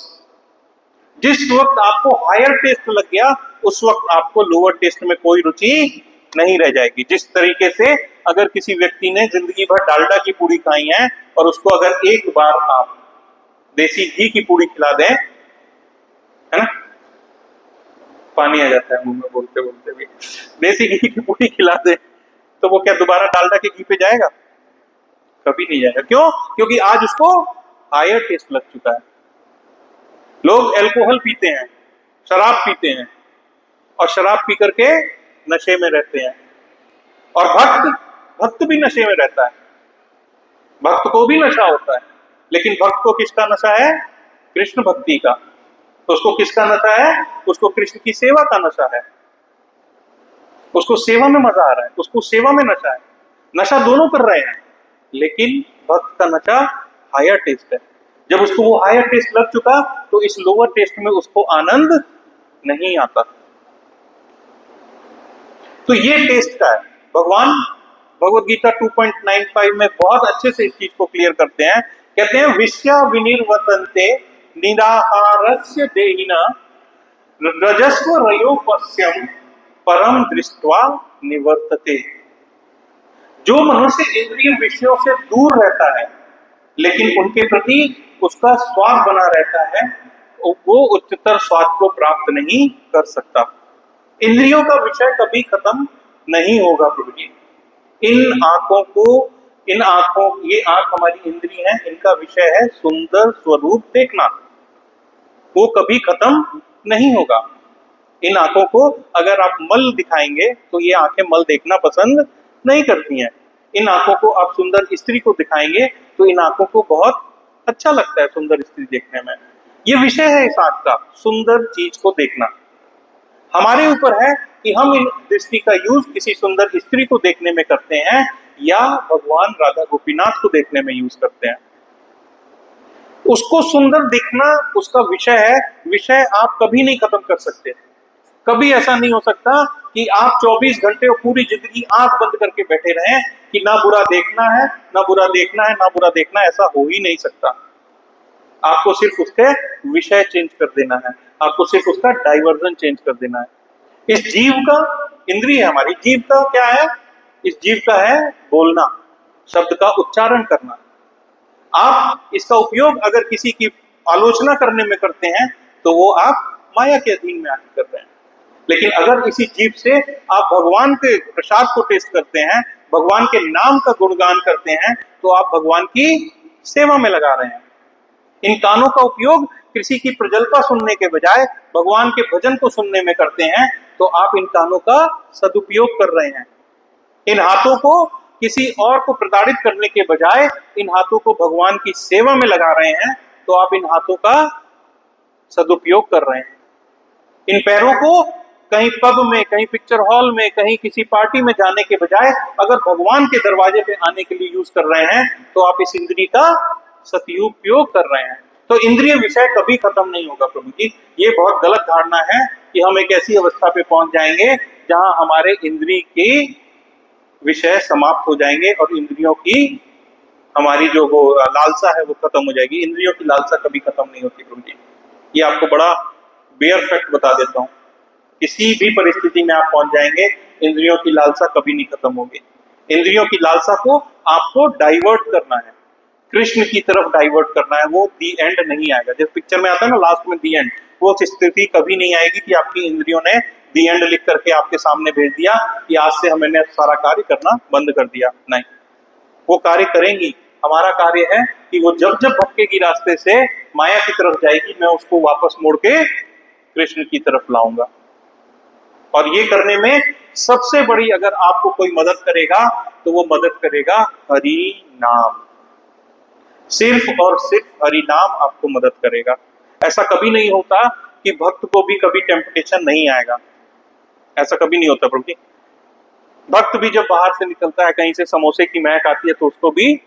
जिस वक्त आपको हायर टेस्ट लग गया, उस वक्त आपको लोअर टेस्ट में कोई रुचि नहीं रह जाएगी। जिस तरीके से अगर किसी व्यक्ति ने जिंदगी भर डालडा की पूरी खाई है और उसको अगर एक बार आप देसी घी की पूरी खिला दें, है ना, पानी आ जाता है मुंह में बोलते बोलते भी, देसी घी की पूरी खिला दें, तो वो क्या दोबारा डालडा के घी पे जाएगा? कभी नहीं जाएगा। क्यों? क्योंकि आज उसको हायर टेस्ट लग चुका है। लोग अल्कोहल पीते हैं, शराब पीते हैं, और शराब पी करके नशे में रहते हैं। और भक्त भी नशे में रहता है, भक्त को भी नशा होता है। लेकिन भक्त को किसका नशा है? कृष्ण भक्ति का। तो उसको किसका नशा है? उसको कृष्ण की सेवा का नशा है। उसको सेवा में मजा आ रहा है, उसको सेवा में नशा है। नशा दोनों कर रहे हैं, लेकिन भक्त का नशा हायर टेस्ट है। जब उसको वो हायर टेस्ट लग चुका, तो इस लोअर टेस्ट में उसको आनंद नहीं आता। तो ये टेस्ट का है। भगवान भगवद गीता 2.95 में बहुत अच्छे से इस चीज को क्लियर करते हैं। कहते हैं विश्या विनिर्वतन्ते निराहारस्य देहिना रजस्व रयोपस्यम परम दृष्ट्वा निवर्तते। जो मनुष्य इंद्रिय विषयों से दूर रहता है, लेकिन उनके प्रति उसका स्वाद बना रहता है, वो उच्चतर स्वाद को प्राप्त नहीं कर सकता। इंद्रियों का विषय कभी खत्म नहीं होगा प्रभु जी। ये आंख हमारी इंद्रिय है, इनका विषय है सुंदर स्वरूप देखना, वो कभी खत्म नहीं होगा। इन आंखों को अगर आप मल दिखाएंगे तो ये आंखें मल देखना पसंद नहीं करती हैं। इन आंखों को आप सुंदर स्त्री को दिखाएंगे तो इन आंखों को बहुत अच्छा लगता है सुंदर स्त्री देखने में। ये विषय है इस आंख का, सुंदर चीज को देखना। हमारे ऊपर है कि हम इन दृष्टि का यूज किसी सुंदर स्त्री को देखने में करते हैं या भगवान राधा गोपीनाथ को देखने में यूज करते हैं। उसको सुंदर दिखना उसका विषय है, विषय आप कभी नहीं खत्म कर सकते। कभी ऐसा नहीं हो सकता कि आप 24 घंटे और पूरी जिंदगी आंख बंद करके बैठे रहें कि ना बुरा देखना है, ना बुरा देखना है, ना बुरा देखना है, ऐसा हो ही नहीं सकता। आपको सिर्फ उसके विषय चेंज कर देना है, आपको सिर्फ उसका डाइवर्जन चेंज कर देना है। इस जीव का, इंद्रिय है हमारी, जीव का क्या है? इस जीव का है बोलना, शब्द का उच्चारण करना। आप इसका उपयोग अगर किसी की आलोचना करने में करते हैं तो वो आप माया के अधीन में आके कर रहे हैं। लेकिन अगर इसी जीव से आप भगवान के प्रसाद को टेस्ट करते हैं, भगवान के नाम का गुणगान करते हैं, तो आप भगवान की सेवा में लगा रहे हैं। इन कानों का उपयोग किसी की प्रजल्पा सुनने के बजाय भगवान के भजन को सुनने में करते हैं, तो आप इन कानों का सदुपयोग कर रहे हैं। इन हाथों को किसी और को प्रताड़ित करने के बजाय इन हाथों को भगवान की सेवा में लगा रहे हैं, तो आप इन हाथों का सदुपयोग कर रहे हैं। इन पैरों को कहीं पब में, कहीं पिक्चर हॉल में, कहीं किसी पार्टी में जाने के बजाय अगर भगवान के दरवाजे पे आने के लिए यूज कर रहे हैं, तो आप इस इंद्रिय का सदुपयोग कर रहे हैं। तो इंद्रिय विषय कभी खत्म नहीं होगा प्रभु जी। ये बहुत गलत धारणा है कि हम एक ऐसी अवस्था पे पहुंच जाएंगे जहां हमारे इंद्रिय के विषय समाप्त हो जाएंगे और इंद्रियों की हमारी जो वो लालसा है वो खत्म हो जाएगी। इंद्रियों की लालसा कभी खत्म नहीं होती प्रभु जी। ये आपको बड़ा बेयर फैक्ट बता देता हूँ। किसी भी परिस्थिति में आप पहुंच जाएंगे, इंद्रियों की लालसा कभी नहीं खत्म होगी। इंद्रियों की लालसा को आपको डाइवर्ट करना है, कृष्ण की तरफ डाइवर्ट करना है। वो दी एंड नहीं आएगा। जैसे पिक्चर में आता है ना लास्ट में दी एंड, वो स्थिति कभी नहीं आएगी कि आपकी इंद्रियों ने दी एंड लिख करके आपके सामने भेज दिया कि आज से हमने सारा कार्य करना बंद कर दिया। नहीं, वो कार्य करेंगी। हमारा कार्य है कि वो जब जब भटकेगी रास्ते से, माया की तरफ जाएगी, मैं उसको वापस मोड़ के कृष्ण की तरफ लाऊंगा। और ये करने में सबसे बड़ी अगर आपको कोई मदद करेगा तो वो मदद करेगा हरि नाम। सिर्फ और सिर्फ हरि नाम आपको मदद करेगा। ऐसा कभी नहीं होता कि भक्त को भी कभी टेम्पटेशन नहीं आएगा, ऐसा कभी नहीं होता प्रभु जी। भक्त भी जब बाहर से निकलता है, कहीं से समोसे की महक आती है तो उसको भी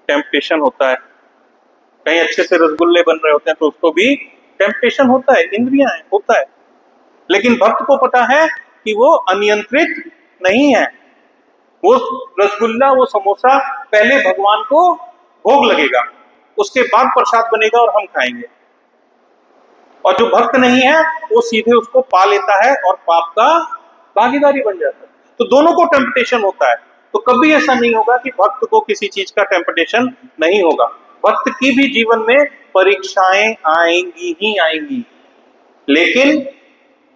टेम्पटेशन होता है। कहीं अच्छे से रसगुल्ले बन रहे होते हैं तो उसको भी टेम्पटेशन होता है, इंद्रियां हैं, होता है। लेकिन भक्त को पता है कि वो अनियंत्रित नहीं है। वो रसगुल्ला, वो समोसा पहले भगवान को भोग लगेगा, उसके बाद प्रसाद बनेगा और हम खाएंगे। और जो भक्त नहीं है वो सीधे उसको पा लेता है और पाप का भागीदारी बन जाता है। तो दोनों को टेम्पटेशन होता है। तो कभी ऐसा नहीं होगा कि भक्त को किसी चीज का टेम्पटेशन नहीं होगा। भक्त की भी जीवन में परीक्षाएं आएंगी ही आएंगी। लेकिन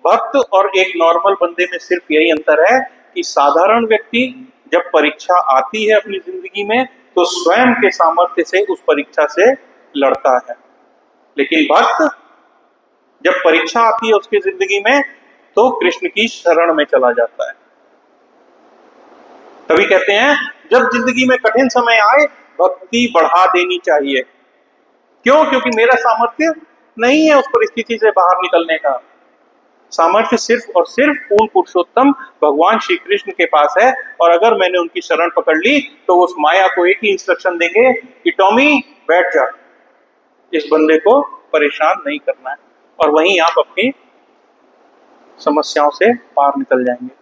भक्त और एक नॉर्मल बंदे में सिर्फ यही अंतर है कि साधारण व्यक्ति जब परीक्षा आती है अपनी जिंदगी में तो स्वयं के सामर्थ्य से उस परीक्षा से लड़ता है। लेकिन भक्त जब परीक्षा आती है उसकी जिंदगी में तो कृष्ण की शरण में चला जाता है। तभी कहते हैं जब जिंदगी में कठिन समय आए भक्ति बढ़ा देनी चाहिए। क्यों? क्योंकि मेरा सामर्थ्य नहीं है उस परिस्थिति से बाहर निकलने का। सामर्थ्य सिर्फ और सिर्फ पूर्ण पुरुषोत्तम भगवान श्री कृष्ण के पास है। और अगर मैंने उनकी शरण पकड़ ली तो उस माया को एक ही इंस्ट्रक्शन देंगे कि टॉमी बैठ जा, इस बंदे को परेशान नहीं करना है, और वहीं आप अपनी समस्याओं से पार निकल जाएंगे।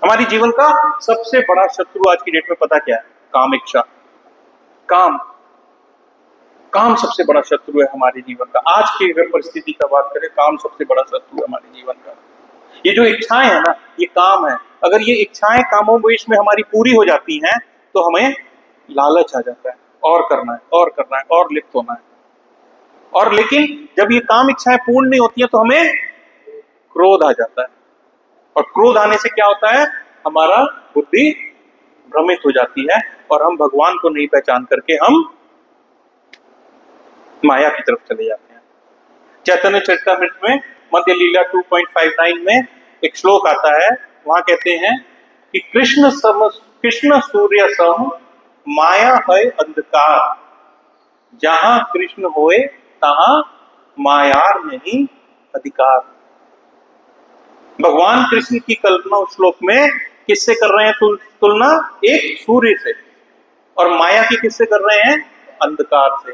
हमारी जीवन का सबसे बड़ा शत्रु आज की डेट में पता क्या है? काम इच्छा। काम सबसे बड़ा शत्रु है हमारे जीवन का। आज की अगर परिस्थिति का बात करें, काम सबसे बड़ा शत्रु है हमारे जीवन का। ये जो इच्छाएं है ना, ये काम है। अगर ये इच्छाएं कामोवेश में हमारी पूरी हो जाती हैं तो हमें लालच आ जाता है, और करना है और करना है और लिप्त होना है। और लेकिन जब ये काम इच्छाएं पूर्ण नहीं होती है तो हमें क्रोध आ जाता है। और क्रोध आने से क्या होता है? हमारा बुद्धि भ्रमित हो जाती है और हम भगवान को नहीं पहचान करके हम माया की तरफ चले जाते हैं। चैतन्य चरितामृत में मध्य लीला 2.59 में एक श्लोक आता है, वहां कहते हैं कि कृष्ण सूर्य सम माया है अंधकार, जहां कृष्ण होए तहां मायार नहीं अधिकार। भगवान कृष्ण की कल्पना उस श्लोक में किससे कर रहे हैं तुलना? एक सूर्य से। और माया की किससे कर रहे हैं? अंधकार से।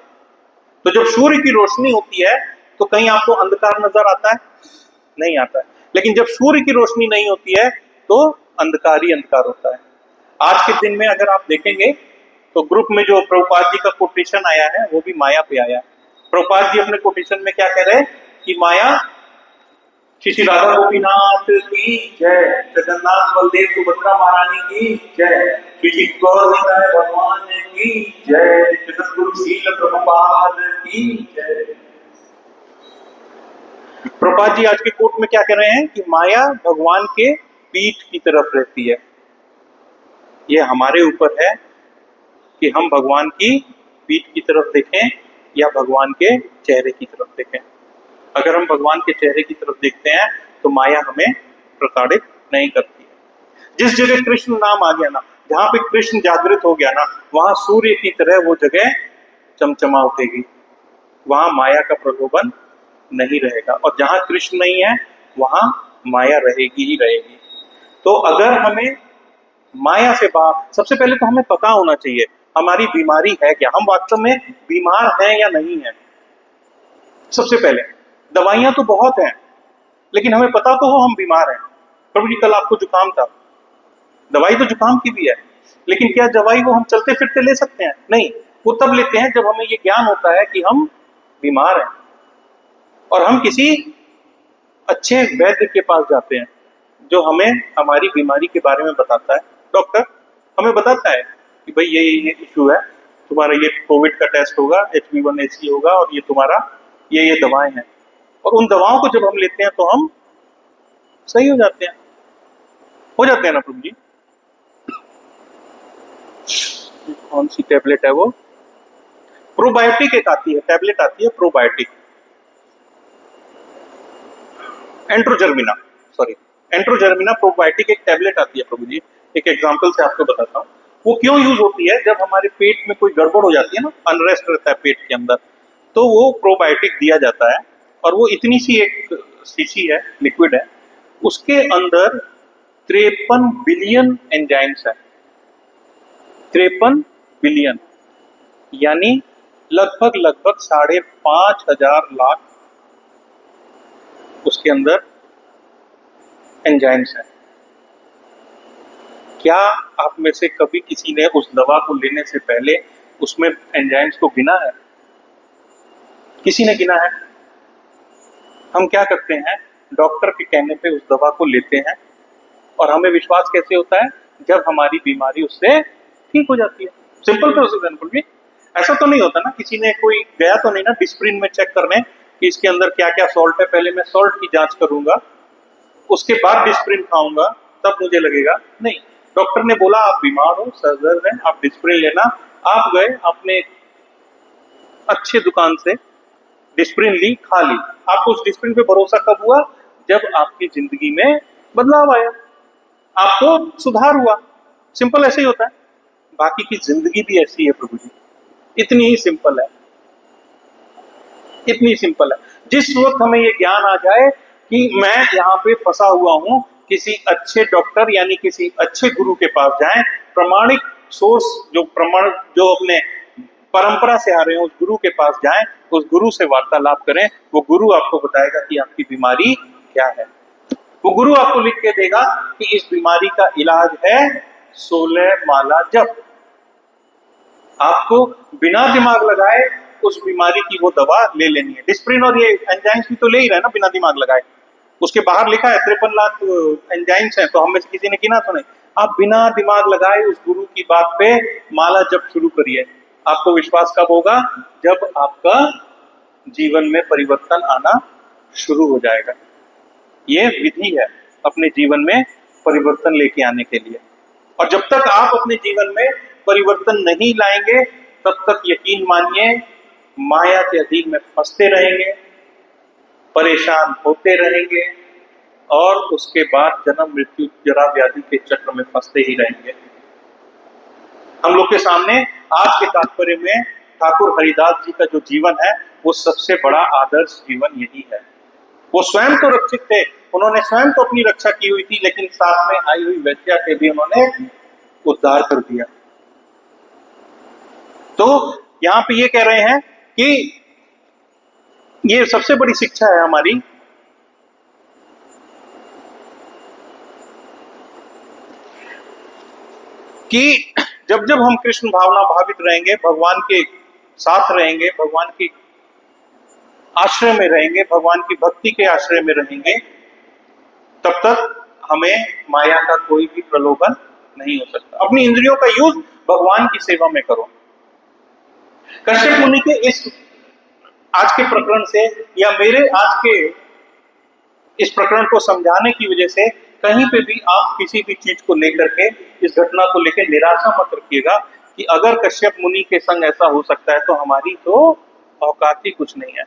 तो जब सूर्य की रोशनी होती है तो कहीं आपको अंधकार नजर आता है? नहीं आता है। लेकिन जब सूर्य की रोशनी नहीं होती है तो अंधकार ही अंधकार होता है। आज के दिन में अगर आप देखेंगे तो ग्रुप में जो प्रभुपाद जी का कोटेशन आया है वो भी माया पे आया है। प्रभुपाद जी अपने कोटेशन में क्या कह रहे हैं कि माया, श्री राधा गोपीनाथ की जय, जगन्नाथ बलदेव सुभद्रा महारानी की जय, श्री गौर निताय भगवान की जय, जगतगुरु शील प्रभुपाद की जय। प्रभुपाद जी आज के कोट में क्या कह रहे हैं कि माया भगवान के पीठ की तरफ रहती है। यह हमारे ऊपर है कि हम भगवान की पीठ की तरफ देखें या भगवान के चेहरे की तरफ देखें। अगर हम भगवान के चेहरे की तरफ देखते हैं तो माया हमें प्रताड़ित नहीं करती है। जिस जगह कृष्ण नाम आ गया ना, जहां पे कृष्ण जागृत हो गया ना, वहां सूर्य की तरह वो जगह चमचमा उठेगी, वहां माया का प्रलोभन नहीं रहेगा। और जहां कृष्ण नहीं है वहां माया रहेगी ही रहेगी। तो अगर हमें माया से बाहर, सबसे पहले तो हमें पता होना चाहिए हमारी बीमारी है क्या, हम वास्तव में बीमार हैं या नहीं है। सबसे पहले दवाइयां तो बहुत हैं लेकिन हमें पता तो हो हम बीमार हैं। प्रभु जी कल आपको जुकाम था, दवाई तो जुकाम की भी है, लेकिन क्या दवाई वो हम चलते फिरते ले सकते हैं? नहीं, वो तब लेते हैं जब हमें ये ज्ञान होता है कि हम बीमार हैं और हम किसी अच्छे वैद्य के पास जाते हैं जो हमें हमारी बीमारी के बारे में बताता है। डॉक्टर हमें बताता है कि भाई ये इश्यू है, तुम्हारा ये कोविड का टेस्ट होगा, HB1AC होगा और ये तुम्हारा ये दवाएं हैं। और उन दवाओं को जब हम लेते हैं तो हम सही हो जाते हैं ना प्रभु जी? कौन सी टैबलेट है वो? प्रोबायोटिक एक आती है, टैबलेट आती है प्रोबायोटिक, एंट्रोजर्मिना प्रोबायोटिक एक टैबलेट आती है प्रभु जी। एक एग्जांपल से आपको बताता हूँ वो क्यों यूज होती है। जब हमारे पेट में कोई गड़बड़ हो जाती है ना, अनरेस्ट रहता है पेट के अंदर, तो वो प्रोबायोटिक दिया जाता है और वो इतनी सी एक शीशी है, लिक्विड है, उसके अंदर 53 बिलियन एंजाइम्स है। 53 बिलियन यानी लगभग 5,500 लाख उसके अंदर एंजाइम्स है। क्या आप में से कभी किसी ने उस दवा को लेने से पहले उसमें एंजाइम्स को गिना है? किसी ने गिना है? हम क्या करते हैं, डॉक्टर के कहने पे उस दवा को लेते हैं और हमें विश्वास कैसे होता है? जब हमारी बीमारी उससे ठीक हो जाती है। सिंपल प्रोसीजर है। ऐसा तो नहीं होता ना, किसी ने कोई गया तो नहीं ना डिस्प्रिन में चेक करने कि इसके अंदर क्या क्या सॉल्ट है, पहले मैं सॉल्ट की जांच करूंगा उसके बाद डिस्प्रिन खाऊंगा तब मुझे लगेगा। नहीं, डॉक्टर ने बोला आप बीमार हो, सर दर्द है, आप डिस्प्रिन लेना। आप गए, आपने अच्छे दुकान से डिस्प्रिन ली, खा ली। आपको उस डिस्प्रिन पे भरोसा कब हुआ? जब आपकी जिंदगी में बदलाव आया, आपको सुधार हुआ। सिंपल ऐसे ही होता है। बाकी की जिंदगी भी ऐसी है प्रभु जी, इतनी ही सिंपल है, इतनी सिंपल है। जिस वक्त हमें ये ज्ञान आ जाए कि मैं यहाँ पे फंसा हुआ हूँ, किसी अच्छे डॉक्टर यानी किसी अच्छे गुरु के पास जाएं, प्रमाणिक सोर्स जो अपने परंपरा से आ रहे हैं उस गुरु के पास जाएं, उस गुरु से वार्तालाप करें। वो गुरु आपको बताएगा कि आपकी बीमारी क्या है। वो गुरु आपको लिख के देगा कि इस बीमारी का इलाज है 16 माला जप। आपको बिना दिमाग लगाए उस बीमारी की वो दवा ले लेनी है। डिस्प्रिन और ये एंजाइम्स भी तो ले ही रहे ना बिना दिमाग लगाए। उसके बाहर लिखा है 53 लाख एंजाइम्स हैं, तो हम में से किसी ने गिना तो नहीं। आप बिना दिमाग लगाए उस गुरु की बात पे माला जप शुरू करिए। आपको विश्वास कब होगा? जब आपका जीवन में परिवर्तन आना शुरू हो जाएगा। ये विधि है अपने जीवन में परिवर्तन लेके आने के लिए। और जब तक आप अपने जीवन में परिवर्तन नहीं लाएंगे तब तक यकीन मानिए माया के अधीन में फंसते रहेंगे, परेशान होते रहेंगे और उसके बाद जन्म मृत्यु जरा व्याधि के चक्र में फंसते ही रहेंगे। हम लोग के सामने आज के तात्पर्य में ठाकुर हरिदास जी का जो जीवन है वो सबसे बड़ा आदर्श जीवन यही है। वो स्वयं तो रक्षित थे, उन्होंने स्वयं तो अपनी रक्षा की हुई थी, लेकिन साथ में आई हुई वैश्या के भी उन्होंने उद्धार कर दिया। तो यहां पे ये कह रहे हैं कि ये सबसे बड़ी शिक्षा है हमारी कि जब जब हम कृष्ण भावना भावित रहेंगे, भगवान के साथ रहेंगे, भगवान के आश्रय में रहेंगे, भगवान की भक्ति के आश्रय में रहेंगे, तब तक हमें माया का कोई भी प्रलोभन नहीं हो सकता। अपनी इंद्रियों का यूज भगवान की सेवा में करो। कश्यप मुनि के इस आज के प्रकरण से या मेरे आज के इस प्रकरण को समझाने की वजह से कहीं पे भी आप किसी भी चीज को लेकर के, इस घटना को लेकर निराशा मत रखिएगा कि अगर कश्यप मुनि के संग ऐसा हो सकता है तो हमारी तो औकात ही कुछ नहीं है।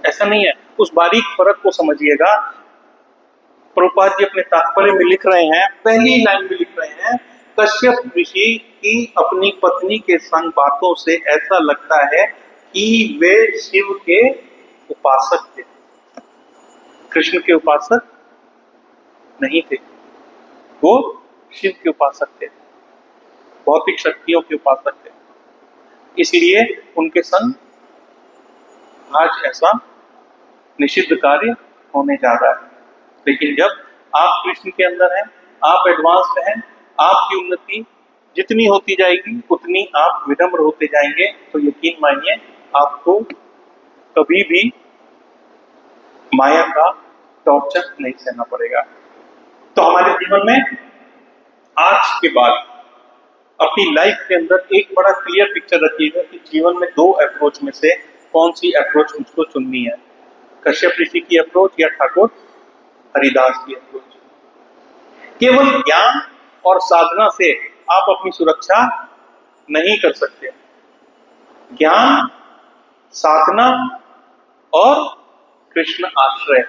ऐसा नहीं है, उस बारीक फर्क को समझिएगा। प्रभुपाद जी अपने तात्पर्य में लिख रहे हैं, पहली लाइन में लिख रहे हैं, कश्यप ऋषि की अपनी पत्नी के संग बातों से ऐसा लगता है कि वे शिव के उपासक थे, कृष्ण के उपासक नहीं थे, वो शिव के उपासक थे, भौतिक शक्तियों के उपासक थे। इसलिए उनके संग आज ऐसा निषिद्ध कार्य होने जा रहा है। लेकिन जब आप कृष्ण के अंदर हैं, आप एडवांस्ड हैं, आपकी उन्नति जितनी होती जाएगी उतनी आप विनम्र होते जाएंगे, तो यकीन मानिए आपको कभी भी माया का टॉर्चर नहीं सहना पड़ेगा। तो हमारे जीवन में आज के बाद अपनी लाइफ के अंदर एक बड़ा क्लियर पिक्चर रखिएगा कि जीवन में दो अप्रोच में से कौन सी अप्रोच मुझको चुननी है, कश्यप ऋषि की अप्रोच या ठाकुर हरिदास की अप्रोच। केवल ज्ञान और साधना से आप अपनी सुरक्षा नहीं कर सकते। ज्ञान, साधना और कृष्ण आश्रय,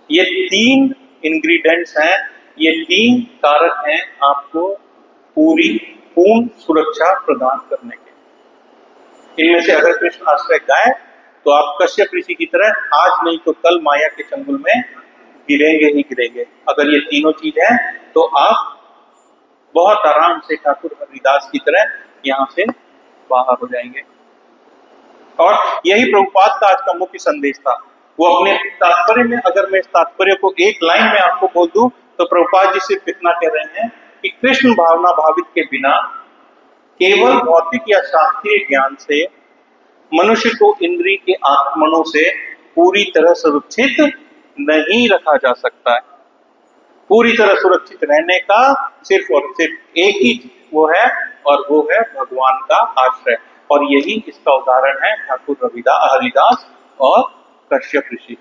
ये तीन इंग्रेडिएंट्स हैं, ये तीन कारक हैं आपको पूर्ण सुरक्षा प्रदान करने के। इनमें से अगर कृष्ण आश्रय गाय तो आप कश्यप ऋषि की तरह आज नहीं तो कल माया के चंगुल में गिरेंगे ही गिरेंगे। अगर ये तीनों चीज है तो आप बहुत आराम से ठाकुर हरिदास की तरह यहां से बाहर हो जाएंगे। और यही प्रभुपाद का आज का मुख्य संदेश था। वो अपने तात्पर्य में, अगर मैं इस तात्पर्य को एक लाइन में आपको बोल दूं तो प्रभुपाद जी सिर्फ इतना कह रहे हैं कि कृष्ण भावना भावित के बिना केवल भौतिक या शास्त्रीय ज्ञान से मनुष्य को इंद्रिय के आक्रमणों से पूरी तरह सुरक्षित नहीं रखा जा सकता है। पूरी तरह सुरक्षित रहने का सिर्फ और सिर्फ एक ही वो है, और वो है भगवान का आश्रय। और यही इसका उदाहरण है ठाकुर हरिदास और कश्यप ऋषि।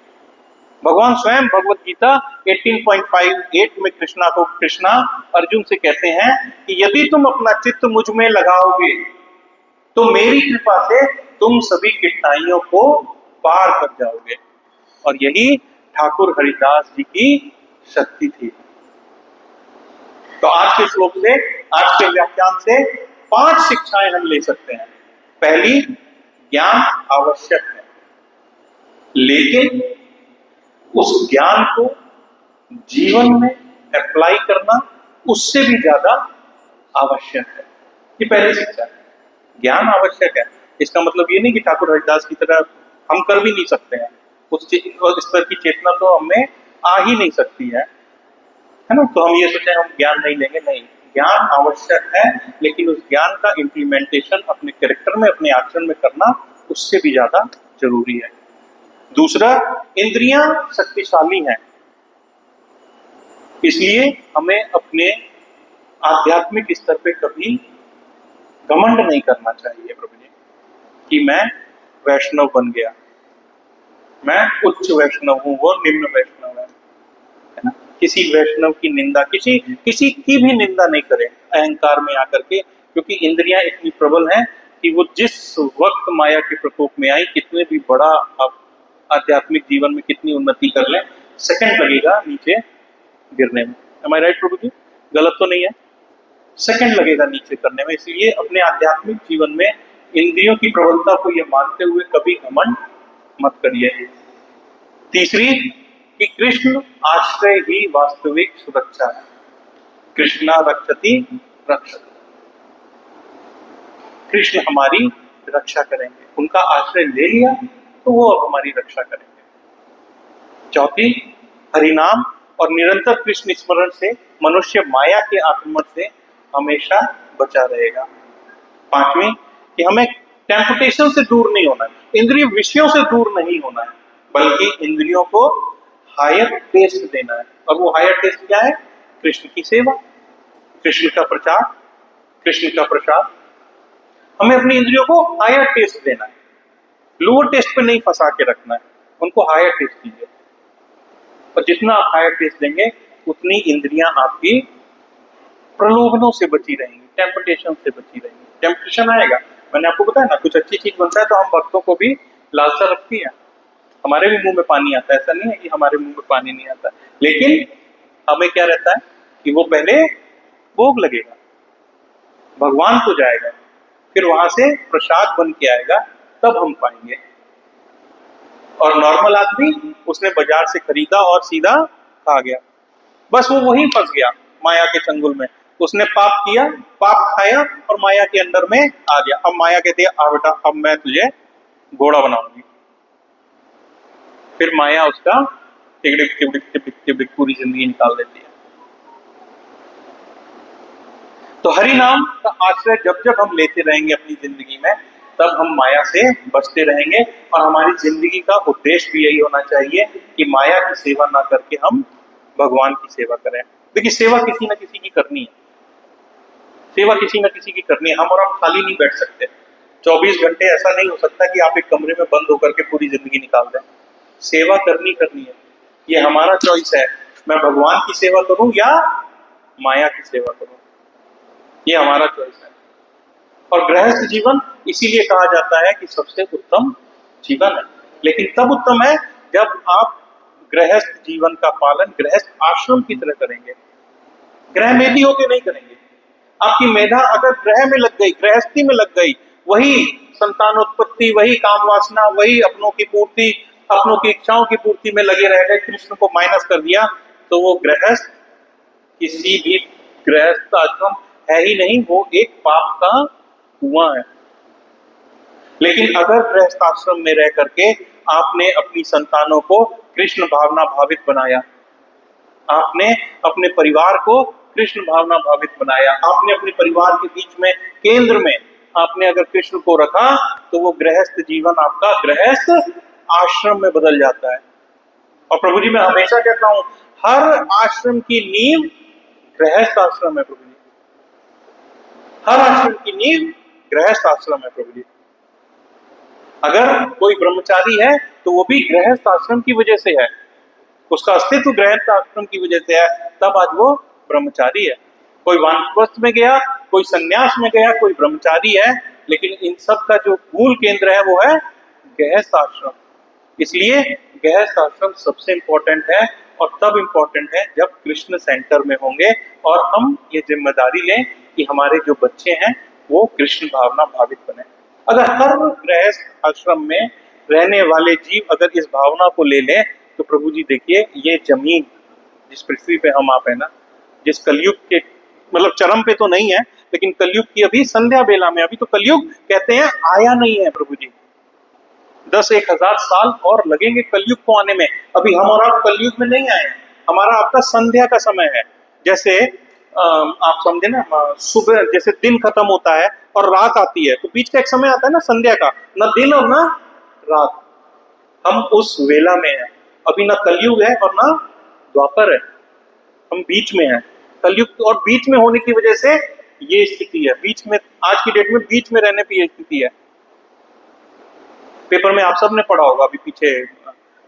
भगवान स्वयं भगवत गीता 18.58 में कृष्णा अर्जुन से कहते हैं कि यदि तुम अपना चित्त मुझ में लगाओगे तो मेरी कृपा से तुम सभी कठिनाइयों को पार कर जाओगे। और यही ठाकुर हरिदास जी की शक्ति थी। तो आज के श्लोक से, आज के व्याख्यान से 5 शिक्षाएं हम ले सकते हैं। पहली, ज्ञान आवश्यक है, लेकिन उस ज्ञान को जीवन में अप्लाई करना उससे भी ज्यादा आवश्यक है। ये पहली शिक्षा है, ज्ञान आवश्यक है। इसका मतलब ये नहीं कि ठाकुर हरिदास की तरह हम कर भी नहीं सकते हैं, उस स्तर की चेतना तो हमें आ ही नहीं सकती है ना। तो हम ये सोचे हम ज्ञान नहीं लेंगे, नहीं, ज्ञान आवश्यक है, लेकिन उस ज्ञान का इम्प्लीमेंटेशन अपने कैरेक्टर में, अपने आचरण में करना उससे भी ज्यादा जरूरी है। दूसरा, इंद्रियां शक्तिशाली हैं, इसलिए हमें अपने आध्यात्मिक स्तर पे कभी घमंड नहीं करना चाहिए प्रभु जी कि मैं वैष्णव बन गया, मैं उच्च वैष्णव हूं, वो निम्न वैष्णव है। है ना। किसी वैष्णव की निंदा, किसी किसी की भी निंदा नहीं करें अहंकार में आकर के, क्योंकि इंद्रियां इतनी प्रबल हैं कि वो जिस वक्त माया के प्रकोप में आई, कितने भी बड़ा आप आध्यात्मिक जीवन में कितनी उन्नति कर लें, सेकंड लगेगा नीचे गिरने में। एम आई राइट प्रभु जी? गलत तो नहीं है? सेकंड लगेगा नीचे करने में। इसलिए अपने आध्यात्मिक जीवन में इंद्रियों की प्रबलता को ये मानते हुए कभी घमंड मत करिए। तीसरी कि कृष्ण आश्रय ही वास्तविक सुरक्षा है। कृष्णा रक्षति रक्षति, कृष्ण हमारी रक्षा करेंगे। उनका आश्रय ले लिया तो वो अब हमारी रक्षा करेंगे। चौथी, हरिनाम और निरंतर कृष्ण स्मरण से मनुष्य माया के आक्रमण से हमेशा बचा रहेगा। पांचवी, कि हमें टेम्पटेशन से दूर नहीं होना है, इंद्रिय विषयों से दूर नहीं होना है, बल्कि इंद्रियों को हायर टेस्ट देना है। और वो हायर टेस्ट क्या है? कृष्ण की सेवा, कृष्ण का प्रचार, कृष्ण का प्रसाद। हमें अपनी इंद्रियों को हायर टेस्ट देना है, लोअर टेस्ट पे नहीं फंसा के रखना है, उनको हायर टेस्ट दीजिए। और जितना आप हायर टेस्ट देंगे उतनी इंद्रियां आपकी प्रलोभनों से बची रहेंगी, टेम्पटेशन से बची रहेंगी। टेम्पटेशन आएगा, मैंने आपको बताया ना, कुछ अच्छी चीज बनता है तो हम भक्तों को भी लालसा रखती है, हमारे भी मुंह में पानी आता है। ऐसा नहीं है कि हमारे मुंह में पानी नहीं आता, लेकिन हमें क्या रहता है कि वो पहले भोग लगेगा, भगवान को जाएगा, फिर वहां से प्रसाद बन के आएगा, तब हम पाएंगे। और नॉर्मल आदमी, उसने बाजार से खरीदा और सीधा खा गया, बस वो वहीं फंस गया माया के चंगुल में। उसने पाप किया, पाप खाया और माया के अंदर में आ गया। अब माया कहती है आ बेटा, अब मैं तुझे घोड़ा बनाऊंगी। फिर माया उसका टिकटिक टिकटिक टिकटिक टिकटिक पूरी जिंदगी निकाल देती है। तो हरि नाम का आश्रय जब जब हम लेते रहेंगे अपनी जिंदगी में, तब हम माया से बचते रहेंगे। और हमारी जिंदगी का उद्देश्य भी यही होना चाहिए कि माया की सेवा ना करके हम भगवान की सेवा करें। देखिए, सेवा किसी न किसी की करनी है, सेवा किसी न किसी की करनी है। हम और आप खाली नहीं बैठ सकते 24 घंटे। ऐसा नहीं हो सकता कि आप एक कमरे में बंद होकर के पूरी जिंदगी निकाल दें। सेवा करनी है, ये हमारा चॉइस है। मैं भगवान की सेवा करूं या माया की सेवा करूं, ये हमारा चॉइस है। और गृहस्थ जीवन इसीलिए कहा जाता है कि सबसे उत्तम जीवन है। लेकिन तब उत्तम है जब आप गृहस्थ जीवन का पालन गृहस्थ आश्रम की तरह करेंगे, गृह में भी होके नहीं करेंगे। आपकी मेधा अगर ग्रह में लग गई, गृहस्थी में लग गई, वही संतानोत्पत्ति, वही काम वासना, वही अपनों की पूर्ति, अपनों की इच्छाओं की पूर्ति में लगे रह गए, कृष्ण को माइनस कर दिया, तो वो गृहस्थ किसी भी गृहस्थ आश्रम है ही नहीं, वो एक पाप का कुआं है। लेकिन अगर गृहस्थ आश्रम में रह करके आपने अपनी संतानों को कृष्ण भावना भावित बनाया, आपने अपने परिवार को कृष्ण भावना भावित बनाया, आपने अपने परिवार के बीच में केंद्र में आपने अगर कृष्ण को रखा, तो वो गृहस्थ जीवन आपका गृहस्थ आश्रम में बदल जाता है। और प्रभु जी, मैं हमेशा कहता हूं, हर आश्रम की नींव गृहस्थ आश्रम है प्रभु जी, हर आश्रम की नींव गृहस्थ आश्रम है प्रभु जी। अगर कोई ब्रह्मचारी है तो वो भी गृहस्थ आश्रम की वजह से है, उसका अस्तित्व गृहस्थ आश्रम की वजह से है, तब आज वो ब्रह्मचारी है। कोई वानप्रस्थ में गया, कोई संन्यास में गया, कोई ब्रह्मचारी है, लेकिन इन सब का जो मूल केंद्र है वो है गृहस्थ आश्रम। इसलिए गृहस्थ आश्रम सबसे इंपॉर्टेंट है, और तब इंपॉर्टेंट है जब कृष्ण सेंटर में होंगे और हम ये जिम्मेदारी लें कि हमारे जो बच्चे हैं वो कृष्ण भावना भावित बने। अगर हर गृहस्थ आश्रम में रहने वाले जीव अगर इस भावना को ले लें, तो प्रभु जी देखिए, ये जमीन जिस पृथ्वी पे हम आप है ना, जिस कलयुग के मतलब चरम पे तो नहीं है, लेकिन कलयुग की अभी संध्या बेला में, अभी तो कलयुग कहते हैं आया नहीं है प्रभु जी, 10-1000 साल और लगेंगे कलयुग को आने में। अभी हम और आप कलयुग में नहीं आए हैं, हमारा आपका संध्या का समय है। जैसे आप समझे ना, सुबह जैसे दिन खत्म होता है और रात आती है, तो बीच का एक समय आता है ना संध्या का, ना दिन और ना रात, हम उस वेला में हैं। अभी ना कलयुग है और ना द्वापर है, हम बीच में हैं। कलयुग और बीच में होने की वजह से ये स्थिति है, बीच में आज की डेट में बीच में रहने की ये स्थिति है। पेपर में आप सब ने पढ़ा होगा, अभी पीछे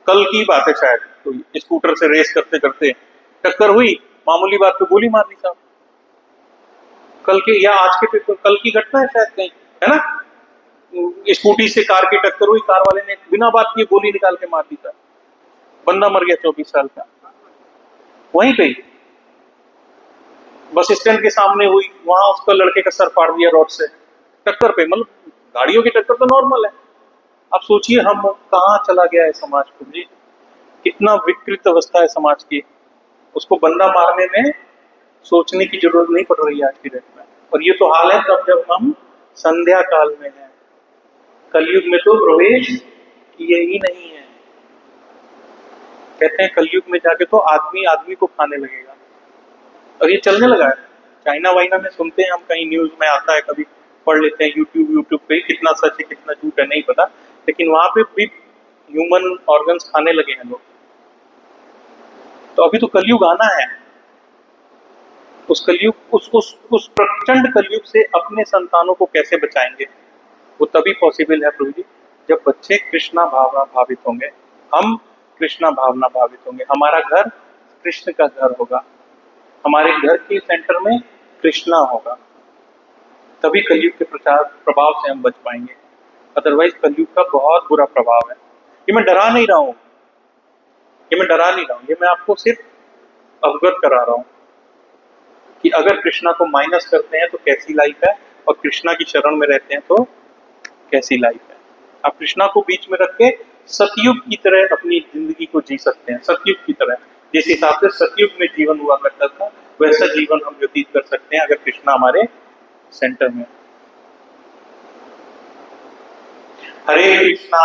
कल की बात है शायद, तो स्कूटर से रेस करते करते टक्कर हुई, मामूली बात पे गोली मार दी साहब। कल के या आज के पेपर, कल की घटना है शायद कहीं, है ना, स्कूटी से कार की टक्कर हुई, कार वाले ने बिना बात किए गोली निकाल के मार दी साहब, बंदा मर गया 24 साल का। वहीं पे बस स्टैंड के सामने हुई, वहां उसका लड़के का सर फाड़ दिया रॉड से, टक्कर पे। मतलब गाड़ियों की टक्कर तो नॉर्मल है, अब सोचिए हम कहाँ चला गया है समाज को जी, कितना विकृत अवस्था है समाज की। उसको बंदा मारने में सोचने की जरूरत नहीं पड़ रही है आज की डेट में। और ये तो हाल है तब जब हम संध्या काल में हैं, कलयुग में तो प्रवेश किए ही नहीं है। कहते हैं कलयुग में जाके तो आदमी आदमी को खाने लगेगा, और ये चलने लगा है। चाइना वाइना में सुनते हैं हम, कहीं न्यूज में आता है, कभी पढ़ लेते हैं यूट्यूब पे, कितना सच है कितना झूठ है नहीं पता, लेकिन वहां पे भी ह्यूमन ऑर्गन्स खाने लगे हैं लोग। तो अभी तो कलयुग आना है, उस कलयुग उस प्रचंड कलयुग से अपने संतानों को कैसे बचाएंगे? वो तभी पॉसिबल है प्रभु जी, जब बच्चे कृष्णा भावना भावित होंगे, हम कृष्णा भावना भावित होंगे, हमारा घर कृष्ण का घर होगा, हमारे घर के सेंटर में कृष्णा होगा, तभी कलयुग के प्रचार प्रभाव से हम बच पाएंगे। अदरवाइज कलयुग का बहुत बुरा प्रभाव है। ये मैं डरा नहीं रहा हूं, ये मैं आपको सिर्फ अवगत करा रहा हूं कि अगर कृष्णा को माइनस करते हैं तो कैसी लाइफ है, और कृष्णा की शरण में रहते हैं तो कैसी लाइफ है। आप कृष्णा को बीच में रख के सतयुग की तरह अपनी जिंदगी को जी सकते हैं, सतयुग की तरह, जिस हिसाब से सतयुग में जीवन हुआ करता था वैसा जीवन हम व्यतीत कर सकते हैं अगर कृष्णा हमारे सेंटर में। हरे कृष्णा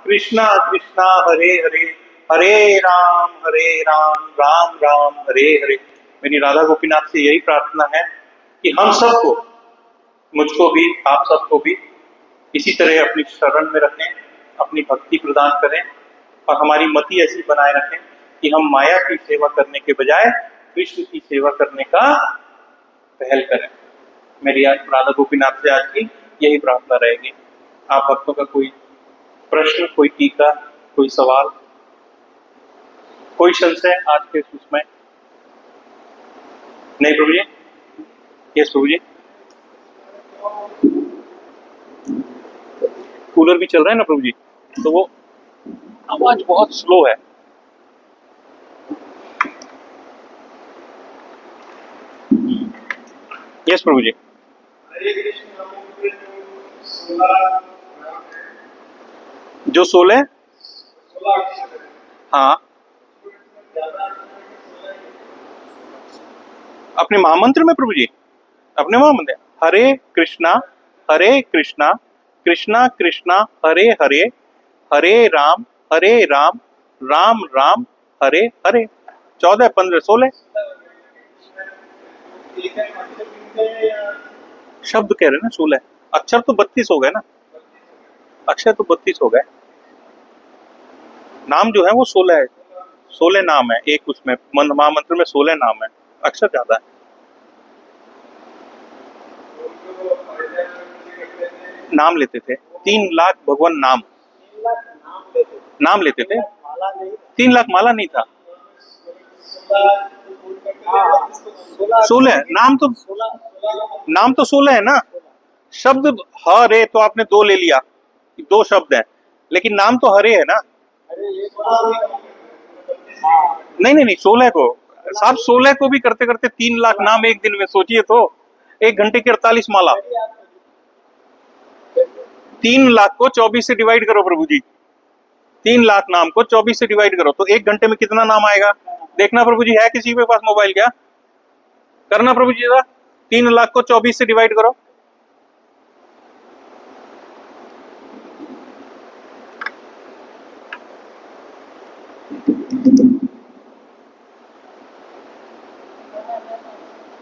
कृष्णा कृष्णा हरे हरे, हरे राम राम राम हरे हरे। मेरी राधा गोपीनाथ से यही प्रार्थना है कि हम सबको, मुझको भी, आप सबको भी इसी तरह अपनी शरण में रखें, अपनी भक्ति प्रदान करें, और हमारी मति ऐसी बनाए रखें कि हम माया की सेवा करने के बजाय कृष्ण की सेवा करने का पहल करें। मेरी आज राधा गोपीनाथ से आज की यही प्रार्थना रहेगी। आप भक्तों का कोई प्रश्न, कोई टीका, कोई सवाल, कोई संशय आज के उसमें? नहीं प्रभु जी? यस प्रभु जी। कूलर भी चल रहा है ना प्रभु जी, तो वो आवाज बहुत स्लो है। यस प्रभु जी। जो 16, हाँ, अपने महामंत्र में प्रभु जी, अपने महामंत्र हरे कृष्णा कृष्णा कृष्णा हरे हरे, हरे राम राम राम हरे हरे। 14, 15, 16 शब्द कह रहे ना, 16 अक्षर तो 32 हो गए ना, अक्षर तो 32 हो गए, नाम जो है वो 16 है, 16 नाम है एक उसमें, महामंत्र में 16 नाम है, अक्षर ज्यादा है। नाम लेते थे 3 लाख भगवान, नाम लेते थे। 3 लाख माला नहीं था, 16 नाम तो 16 है ना। शब्द हरे तो आपने 2 ले लिया, 2 शब्द है, लेकिन नाम तो हरे है ना। नहीं 16 को साहब, 16 को भी करते करते 3 लाख नाम एक दिन में, सोचिए तो 1 घंटे की 48 माला। 3 लाख को 24 से डिवाइड करो प्रभु जी, 3 लाख नाम को 24 से डिवाइड करो तो 1 घंटे में कितना नाम आएगा? देखना प्रभु जी, है किसी के पास मोबाइल क्या? करना प्रभु जी, 3 लाख को 24 से डिवाइड करो।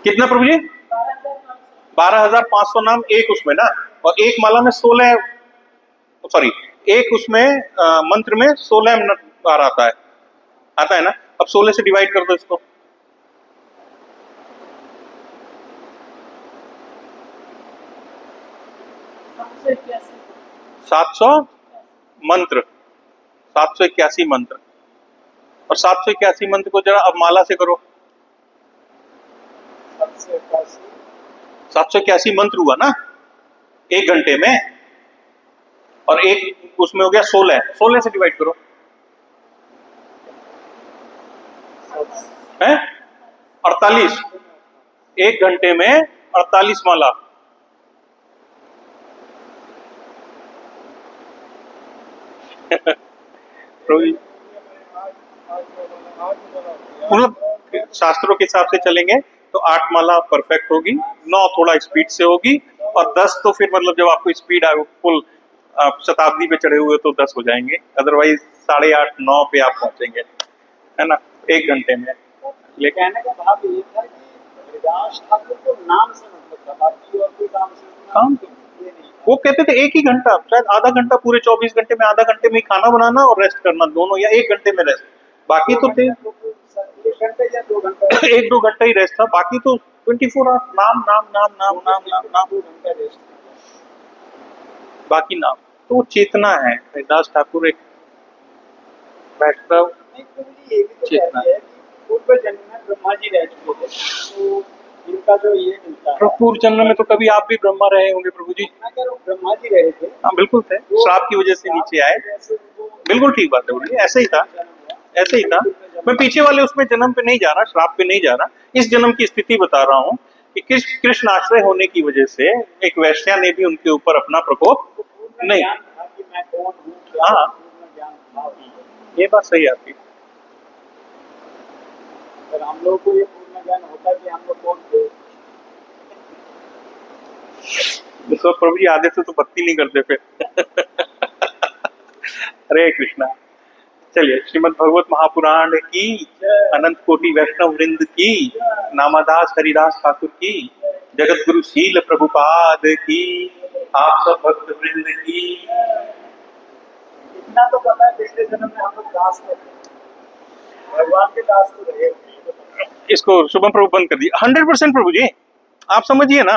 कितना प्रभु जी? 12,500 नाम एक उसमें ना, और एक माला में 16, सॉरी एक उसमें मंत्र में 16 बार आता है ना। अब 16 से डिवाइड कर दो इसको, 700 मंत्र, 781 मंत्र। और 781 मंत्र को जरा अब माला से करो। 781 मंत्र हुआ ना 1 घंटे में, और एक उसमें हो गया 16 से डिवाइड करो है 48। 1 घंटे में 48 माला। मतलब शास्त्रों के हिसाब से चलेंगे तो 8 माला परफेक्ट होगी, 9 थोड़ा स्पीड से होगी, और 10 तो फिर मतलब जब आपको स्पीड आए फुल आप शताब्दी पे चढ़े हुए तो 10 हो जाएंगे, अदरवाइज 8:30 9 पे आप पहुंचेंगे, है ना, 1 घंटे में। लेकिन कहने का भाव ये था कि हरिदास ठाकुर को नाम से मतलब था, बाकी और कोई काम से काम वो कहते थे 1 ही घंटा, शायद आधा घंटा, पूरे 24 घंटे में आधा घंटे में खाना बनाना और रेस्ट करना दोनों, या 1 घंटे में रेस्ट, बाकी तो थे 1 घंटे या 2 घंटे 1-2 घंटा ही रेस्ट था, बाकी तो 24 आवर्स नाम नाम नाम नाम नाम नाम नाम 2 घंटे रेस्ट, बाकी नाम। तो वो चेतना है, हरिदास ठाकुर एक वैष्णव नहीं तो ये भी तो चेतना है कि पूर्व जन्म में ब्रह्मा जी रह चुके थे, तो इनका जो ये मिलता है पूर्व जन्म में तो कभी आप भी ब्रह्मा रहे होंगे प्रभु जी। मैं कह रहा हूँ ब्रह्मा जी रहे थे, हाँ बिल्कुल थे, श्राप की वजह से नीचे आए, बिल्कुल ठीक बात है बोलिए, ऐसे ही था, ऐसे ही था। मैं पीछे वाले उसमें जन्म पे नहीं जा रहा, श्राप पे नहीं जा रहा, इस जन्म की स्थिति बता रहा हूँ कि कृष्ण आश्रय होने की वजह से एक वैश्या ने भी उनके ऊपर अपना प्रकोप नहीं। हाँ ये बात सही है आपकी। अगर हम लोग को ये पूर्ण ज्ञान होता कि हम लोग कौन थे, इस वक्त प्रभु जी आधे से तो भक्ति नहीं करते फिर। हरे कृष्णा। चलिए, श्रीमद् भागवत महापुराण की, अनंत कोटि वैष्णव वृंद की, नामादास हरिदास ठाकुर की, जगत गुरु शील प्रभुपाद की, आप सब भक्त वृंद की। इतना तो पता है पिछले जन्म में हम लोग दास थे, भगवान के दास तो रहे। इसको शुभम प्रभु बंद कर दिया 100% प्रभु जी, आप समझिए ना।